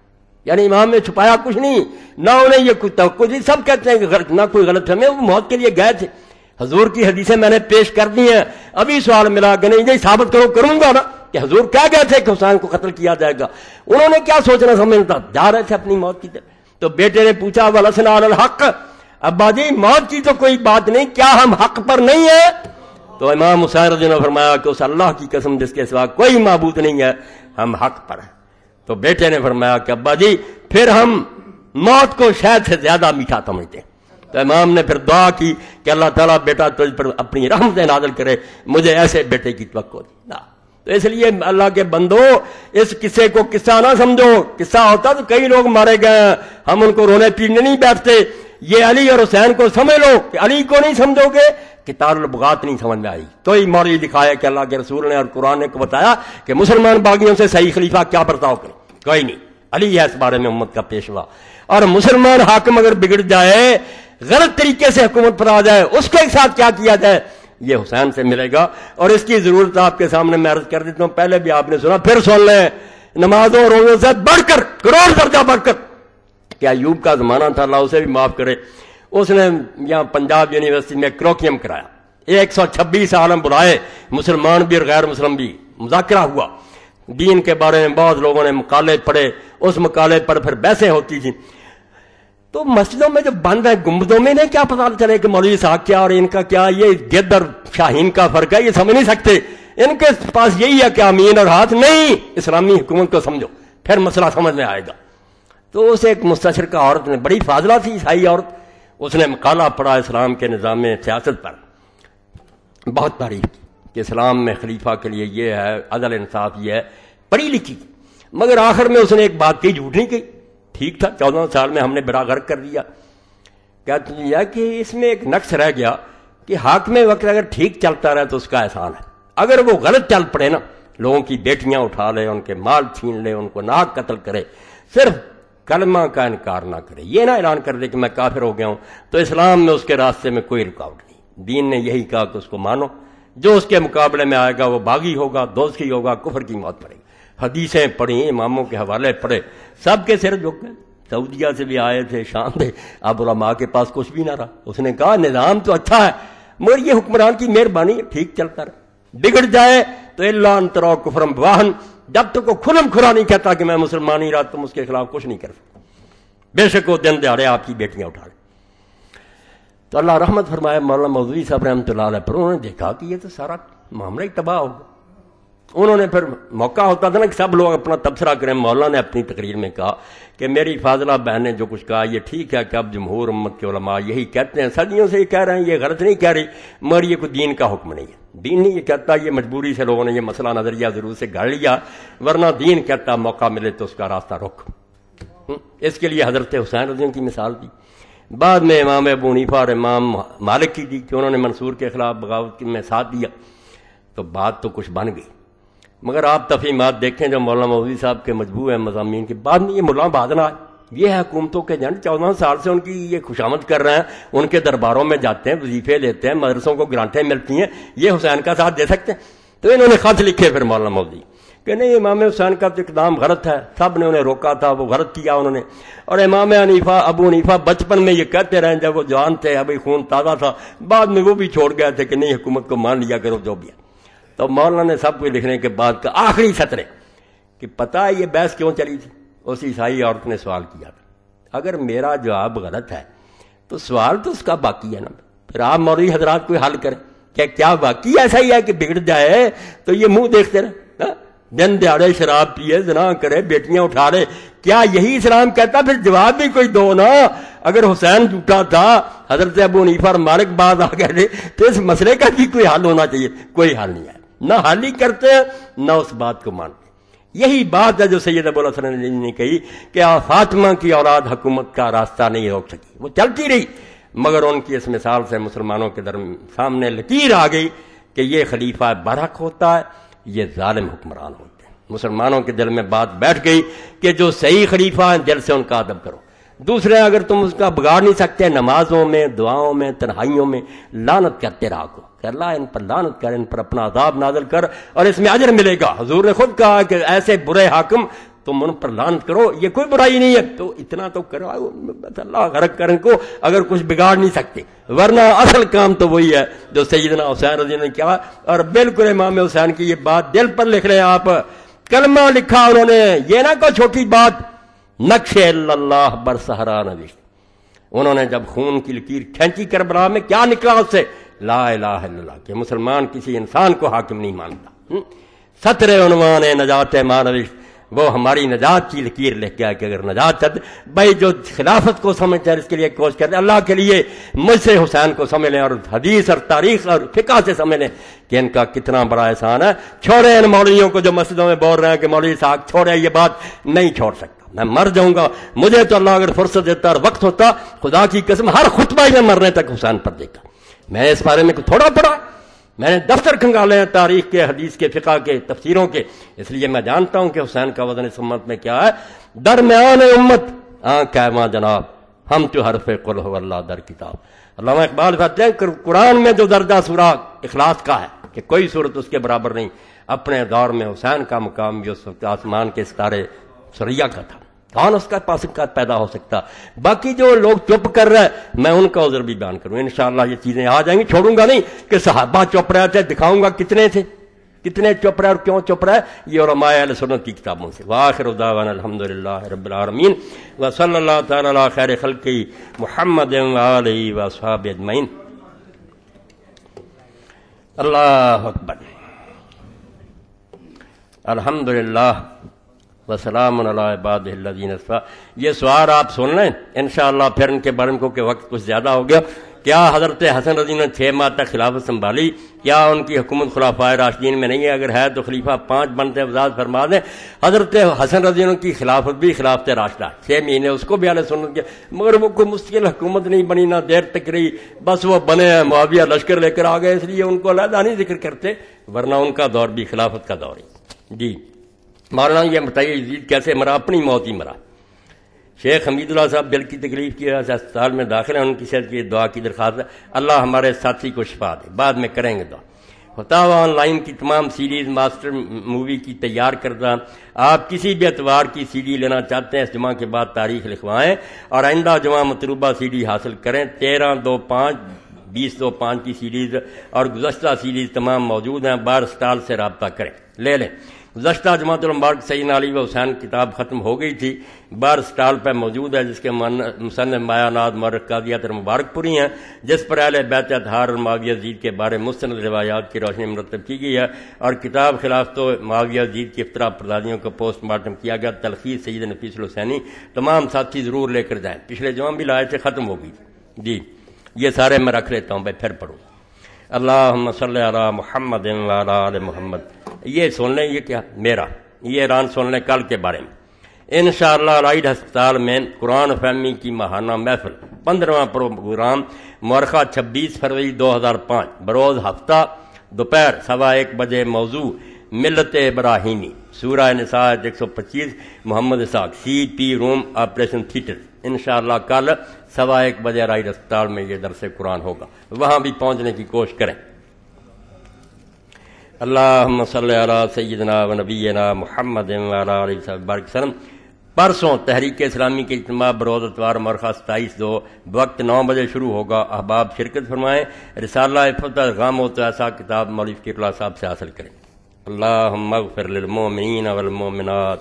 یعنی امام نے چھپایا کچھ نہیں، نہ انہیں یہ کچھ توقع نہیں. سب کہتے ہیں کہ نہ کوئی غلط فہمی، وہ موت کے لیے گئے تھے. حضور کی حدیثیں میں نے پیش کر دی ہیں. ابھی سوال ملا کہ نہیں ثابت کرو، کروں گا نا کہ حضور کہہ گئے تھے کہ حسین کو قتل کیا جائے گا. انہوں نے کیا سوچنا سمجھنا، جا رہے تھے اپنی موت کی طرف. تو بیٹے نے پوچھا ولسنا علی الحق، ابا جی موت کی تو کوئی بات نہیں، کیا ہم حق پر نہیں ہیں؟ تو امام حسین رضی اللہ عنہ نے فرمایا کہ اس اللہ کی قسم جس کے سوا کوئی معبود نہیں ہے، ہم حق پر ہیں. تو بیٹے نے فرمایا کہ ابا جی پھر ہم موت کو شہد سے زیادہ میٹھا سمجھتے ہیں. تو امام نے پھر دعا کی کہ اللہ تعالیٰ بیٹا تجھ پر اپنی رحمتیں نازل کرے، مجھے ایسے بیٹے کی توقع دی. تو اس لیے اللہ کے بندو اس قصے کو قصہ نہ سمجھو. قصہ ہوتا تو کئی لوگ مارے گئے، ہم ان کو رونے پیٹنے نہیں بیٹھتے. یہ علی اور حسین کو سمجھ لو کہ علی کو نہیں سمجھو گے کہ تار البغات نہیں سمجھ میں آئی. تو ہی مولوی دکھایا کہ اللہ کے رسول نے اور قرآن نے کو بتایا کہ مسلمان باغیوں سے صحیح خلیفہ کیا برتاؤ کرے، کوئی نہیں. علی ہے اس بارے میں امت کا پیشوا. اور مسلمان حاکم اگر بگڑ جائے، غلط طریقے سے حکومت پر آ جائے، اس کے ساتھ کیا کیا جائے، یہ حسین سے ملے گا. اور اس کی ضرورت آپ کے سامنے میں عرض کر دیتا ہوں، پہلے بھی آپ نے سنا، پھر سن لیں. نمازوں روزوں سے بڑھ کر، کروڑ درجہ بڑھ کر. کہ ایوب کا زمانہ تھا، اللہ اسے بھی معاف کرے، اس نے یہاں پنجاب یونیورسٹی میں کروکیم کرایا. 126 عالم بلائے، مسلمان بھی اور غیر مسلم بھی. مذاکرہ ہوا دین کے بارے میں، بہت لوگوں نے مقالے پڑھے، اس مقالے پر پھر بحثیں ہوتی تھیں. تو مسجدوں میں جو بند ہے گنبدوں میں انہیں کیا پتا چلے کہ مولوی صاحب کیا اور ان کا کیا، یہ گدھ اور شاہین کا فرق ہے، یہ سمجھ نہیں سکتے. ان کے پاس یہی ہے کہ امین اور ہاتھ نہیں. اسلامی حکومت کو سمجھو، پھر مسئلہ سمجھ میں آئے گا. تو اسے ایک مستشرقہ عورت نے، بڑی فاضلہ تھی عیسائی عورت، اس نے مقالہ پڑھا اسلام کے نظام سیاست پر، بہت تعریف کی کہ اسلام میں خلیفہ کے لیے یہ ہے، عدل انصاف یہ ہے، پڑھی لکھی. مگر آخر میں اس نے ایک بات کی، جھوٹ نہیں کہی. ٹھیک تھا، 14 سال میں ہم نے بڑا غرق کر دیا. کہتے ہیں کہ اس میں ایک نقص رہ گیا کہ حاکم وقت اگر ٹھیک چلتا رہے تو اس کا احسان ہے، اگر وہ غلط چل پڑے نا، لوگوں کی بیٹیاں اٹھا لے، ان کے مال چھین لے، ان کو ناک قتل کرے، صرف کلمہ کا انکار نہ کرے، یہ نہ اعلان کر دے کہ میں کافر ہو گیا ہوں، تو اسلام میں اس کے راستے میں کوئی رکاوٹ نہیں. دین نے یہی کہا کہ اس کو مانو، جو اس کے مقابلے میں آئے گا وہ باغی ہوگا، دوزخی ہوگا، کفر کی موت پڑے گی. حدیثیں پڑھی، اماموں کے حوالے پڑھے، سب کے سر جھک گئے. سعودیہ سے بھی آئے تھے، شام سے، اب علماء کے پاس کچھ بھی نہ رہا. اس نے کہا نظام تو اچھا ہے مگر یہ حکمران کی مہربانی ہے، ٹھیک چلتا رہے. بگڑ جائے تو اللہ انترا کفرم واہن، جب تک وہ کھلم کھلا نہیں کہتا کہ میں مسلمان ہی رہا، تم اس کے خلاف کچھ نہیں کر سکتے، بے شک وہ دن دہاڑے آپ کی بیٹیاں اٹھا لیں. تو اللہ رحمت فرمائے مولانا مودودی صاحب رحمۃ اللہ علیہ پر، انہوں نے دیکھا کہ یہ تو سارا معاملہ ہی تباہ ہوگا. انہوں نے پھر موقع ہوتا تھا نا کہ سب لوگ اپنا تبصرہ کریں. مولانا نے اپنی تقریر میں کہا کہ میری فاضلہ بہن نے جو کچھ کہا یہ ٹھیک ہے کہ اب جمہور امت کے علماء یہی کہتے ہیں, صدیوں سے یہ کہہ رہے ہیں, یہ غلط نہیں کہہ رہی, مگر یہ کوئی دین کا حکم نہیں ہے. دین نہیں یہ کہتا, یہ مجبوری سے لوگوں نے یہ مسئلہ نظریہ ضرور سے گھڑ لیا, ورنہ دین کہتا موقع ملے تو اس کا راستہ رک. اس کے لیے حضرت حسین رضی اللہ عنہ کی مثال دی. بعد میں امام ابو حنیفہ اور امام مالک کی دی کہ انہوں نے منصور کے خلاف بغاوت میں ساتھ دیا, تو بات تو کچھ بن گئی. مگر آپ تفہیمات دیکھیں جو مولانا مودودی صاحب کے مجموعے مضامین کے بعد میں یہ مولانا بادنا یہ حکومتوں کے جن 14 سال سے ان کی یہ خوشامد کر رہے ہیں, ان کے درباروں میں جاتے ہیں, وظیفے لیتے ہیں, مدرسوں کو گرانٹیں ملتی ہیں, یہ حسین کا ساتھ دے سکتے ہیں؟ تو انہوں نے خط لکھے پھر مولانا مودودی کہ نہیں, امام حسین کا تو اقدام غلط ہے, سب نے انہیں روکا تھا, وہ غلط کیا انہوں نے. اور امام حنیفہ ابو حنیفہ بچپن میں یہ کہتے رہے جب وہ جوان تھے, ابھی خون تازہ تھا, بعد میں وہ بھی چھوڑ گئے تھے کہ نہیں حکومت کو مان لیا کرو جو بھی ہے. تو مولانا نے سب کچھ لکھنے کے بعد کا آخری سطرے کہ پتہ ہے یہ بحث کیوں چلی تھی. اس عیسائی عورت نے سوال کیا تھا, اگر میرا جواب غلط ہے تو سوال تو اس کا باقی ہے نا, پھر آپ مولوی حضرات کوئی حل کریں کہ کیا باقی ایسا ہی ہے کہ بگڑ جائے تو یہ منہ دیکھتے رہے, دن دیہڑے شراب پیے, زنا کرے, بیٹیاں اٹھا رہے, کیا یہی اسلام کہتا؟ پھر جواب بھی کوئی دو نا. اگر حسین جھوٹا تھا, حضرت ابو حنیفہ اور مالک باز آ گئے تھے, تو اس مسئلے کا بھی کوئی حل ہونا چاہیے. کوئی حل نہیں ہے, نہ حل ہی کرتے ہیں نہ اس بات کو مانتے. یہی بات ہے جو سید ابو الحسن علی نے کہی کہ فاطمہ کی اولاد حکومت کا راستہ نہیں روک سکی, وہ چلتی رہی, مگر ان کی اس مثال سے مسلمانوں کے سامنے لکیر آ گئی کہ یہ خلیفہ برحق ہوتا ہے, یہ ظالم حکمران ہوتے ہیں. مسلمانوں کے دل میں بات بیٹھ گئی کہ جو صحیح خلیفہ ہیں دل سے ان کا ادب کرو. دوسرے اگر تم اس کا بگاڑ نہیں سکتے, نمازوں میں, دعاؤں میں, تنہائیوں میں لعنت کرتے رہا کو کہ اللہ ان پر لعنت کر, ان پر اپنا عذاب نازل کر اور اس میں اجر ملے گا. حضور نے خود کہا کہ ایسے برے حاکم تم ان پر لعنت کرو, یہ کوئی برائی نہیں ہے, تو اتنا تو کرو, اللہ غرق کرن کو اگر کچھ بگاڑ نہیں سکتے, ورنہ اصل کام تو وہی ہے جو سیدنا حسین رضی اللہ عنہ نے کیا. اور بالکل امام حسین کی یہ بات دل پر لکھ رہے ہیں آپ, کلمہ لکھا انہوں نے, یہ نہ کوئی چھوٹی بات, نقش اللہ بر صحرا نوشت. انہوں نے جب خون کی لکیر کھینچی کربلا میں, کیا نکلا اس سے؟ لا الہ الا اللہ, کہ مسلمان کسی انسان کو حاکم نہیں مانتا. سطر عنوان نجات ما نوشت, وہ ہماری نجات کی لکیر لکھ گیا کہ اگر نجات ہے بھائی جو خلافت کو سمجھتے ہیں اس کے لیے کوشش کرتے ہیں, اللہ کے لیے مجھ سے حسین کو سمجھ لیں اور حدیث اور تاریخ اور فقہ سے سمجھ لیں کہ ان کا کتنا بڑا احسان ہے. چھوڑے ان مولویوں کو جو مسجدوں میں بول رہے ہیں کہ مولوی صاحب چھوڑے, یہ بات نہیں چھوڑ سکتا, میں مر جاؤں گا. مجھے تو اللہ اگر فرصت دیتا اور وقت ہوتا, خدا کی قسم ہر خطبہ میں مرنے تک حسین پر دیکھا. میں اس بارے میں تھوڑا پڑھا, میں نے دفتر کھنگالے ہیں تاریخ کے, حدیث کے, فقہ کے, تفسیروں کے, اس لیے میں جانتا ہوں کہ حسین کا وزن اس امت میں کیا ہے. درمیان امت کہواں جناب, ہم تو حرف قل هو اللہ در کتاب. علامہ اقبال کہتے ہیں قرآن میں جو درجہ سورہ اخلاص کا ہے کہ کوئی صورت اس کے برابر نہیں, اپنے دور میں حسین کا مقام جو آسمان کے ستارے سریا کا تھا, کون اس کا پاس کا پیدا ہو سکتا. باقی جو لوگ چپ کر رہے میں ان کا عذر بھی بیان کروں, انشاءاللہ یہ چیزیں آ جائیں گی. چھوڑوں گا نہیں کہ صحابہ چپ رہے تھے, دکھاؤں گا کتنے تھے, کتنے چپ رہے اور کیوں چپ رہے, یہ علماء اہل سنت کی کتابوں سے. وآخر دعوانا الحمدللہ رب العالمین وصلی اللہ تعالی علی خیر خلقہ محمد وآلہ واصحابہ اجمعین. اللہ اکبر. الحمدللہ وسلام علی عبادہ الذین اصطفیٰ. یہ سوال آپ سن لیں انشاءاللہ, پھر ان کے بارے میں کہ وقت کچھ زیادہ ہو گیا. کیا حضرت حسن رضی اللہ عنہ 6 ماہ تک خلافت سنبھالی؟ کیا ان کی حکومت خلفائے راشدین میں نہیں ہے؟ اگر ہے تو خلیفہ 5 بنتے وضاحت فرما دیں. حضرت حسن رضی اللہ عنہ کی خلافت بھی خلافت راشدہ 6 مہینے اس کو بھی اہل سنت کے, مگر وہ کوئی مستقل حکومت نہیں بنی, نہ دیر تک رہی, بس وہ بنے ہیں معاویہ لشکر لے کر آ گئے, اس لیے ان کو علیحدہ نہیں ذکر کرتے, ورنہ ان کا دور بھی خلافت کا دور ہے. جی مولانا یہ بتائیے یزید کیسے مرا؟ اپنی موت ہی مرا. شیخ حمید اللہ صاحب دل کی تکلیف کی وجہ سے اسپتال میں داخل ہیں, ان کی صحت کی دعا کی درخواست ہے. اللہ ہمارے ساتھی کو شفا دے, بعد میں کریں گے دعا. فتاوی آن لائن کی تمام سیریز ماسٹر مووی کی تیار کردہ, آپ کسی بھی اتوار کی سی ڈی لینا چاہتے ہیں اس جمعہ کے بعد تاریخ لکھوائیں اور آئندہ جمعہ مطلوبہ سی ڈی حاصل کریں. 13/2/5 20/2/5 کی سیریز اور گزشتہ سیریز تمام موجود ہیں. بار اسٹال سے رابطہ کریں, لے لیں. گزشتہ جماعت المبارک سیدنا علی و حسین کتاب ختم ہو گئی تھی، بار سٹال پہ موجود ہے، جس کے مصنف بیانات مورخ قاضی اطہر مبارک پوری ہیں، جس پر اہل بیت اطہار اور معاویہ یزید کے بارے مستند روایات کی روشنی میں مرتب کی گئی ہے، اور کتاب خلافت و معاویہ یزید کی افتراء پردازیوں کا پوسٹ مارٹم کیا گیا، تلخیص سید نفیس الحسینی۔ تمام ساتھی ضرور لے کر جائیں، پچھلے جمعہ بھی لائے تھے، ختم ہو گئی جی، یہ سارے میں رکھ لیتا ہوں بھائی، پھر پڑھوں۔ اللہم صلی علی محمد وعلی آل محمد، یہ سن لیں، یہ کیا میرا یہ اعلان سن لیں کل کے بارے میں۔ انشاءاللہ رائڈ ہسپتال میں قرآن فہمی کی ماہانہ محفل 15واں پروگرام مورخہ 26 فروری 2005 بروز ہفتہ دوپہر 1:15 بجے، موضوع ملت ابراہیمی، سورہ نساء 125، محمد اسحاق، سی پی روم آپریشن تھیٹر۔ انشاءاللہ کل 1:15 بجے رائڈ ہسپتال میں یہ درس قرآن ہوگا، وہاں بھی پہنچنے کی کوشش کریں۔ اللہم صلی علی سیدنا و نبینا محمد وعلی آلہ وصحبہ وسلم۔ پرسوں تحریک اسلامی کے اجتماع بروز اتوار مورخہ 27/2 وقت 9 بجے شروع ہوگا، احباب شرکت فرمائیں۔ رسالہ فتح غم و توسع کتاب مولوی فقیر اللہ صاحب سے حاصل کریں۔ اللہم اغفر للمؤمنین والمؤمنات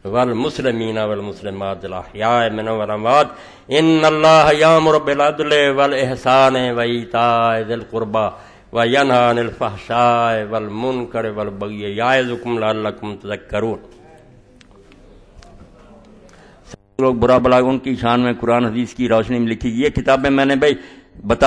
والمسلمین والمسلمات الاحیاء منهم والاموات، ان اللہ یامر بالعدل والاحسان وایتاء ذی القربى وینہی عن الفحشاء والمنکر والبغی یعظکم لعلکم تذکرون۔ لوگ برا بلا ان کی شان میں قرآن حدیث کی روشنی میں لکھی، یہ کتابیں میں نے بھائی بتا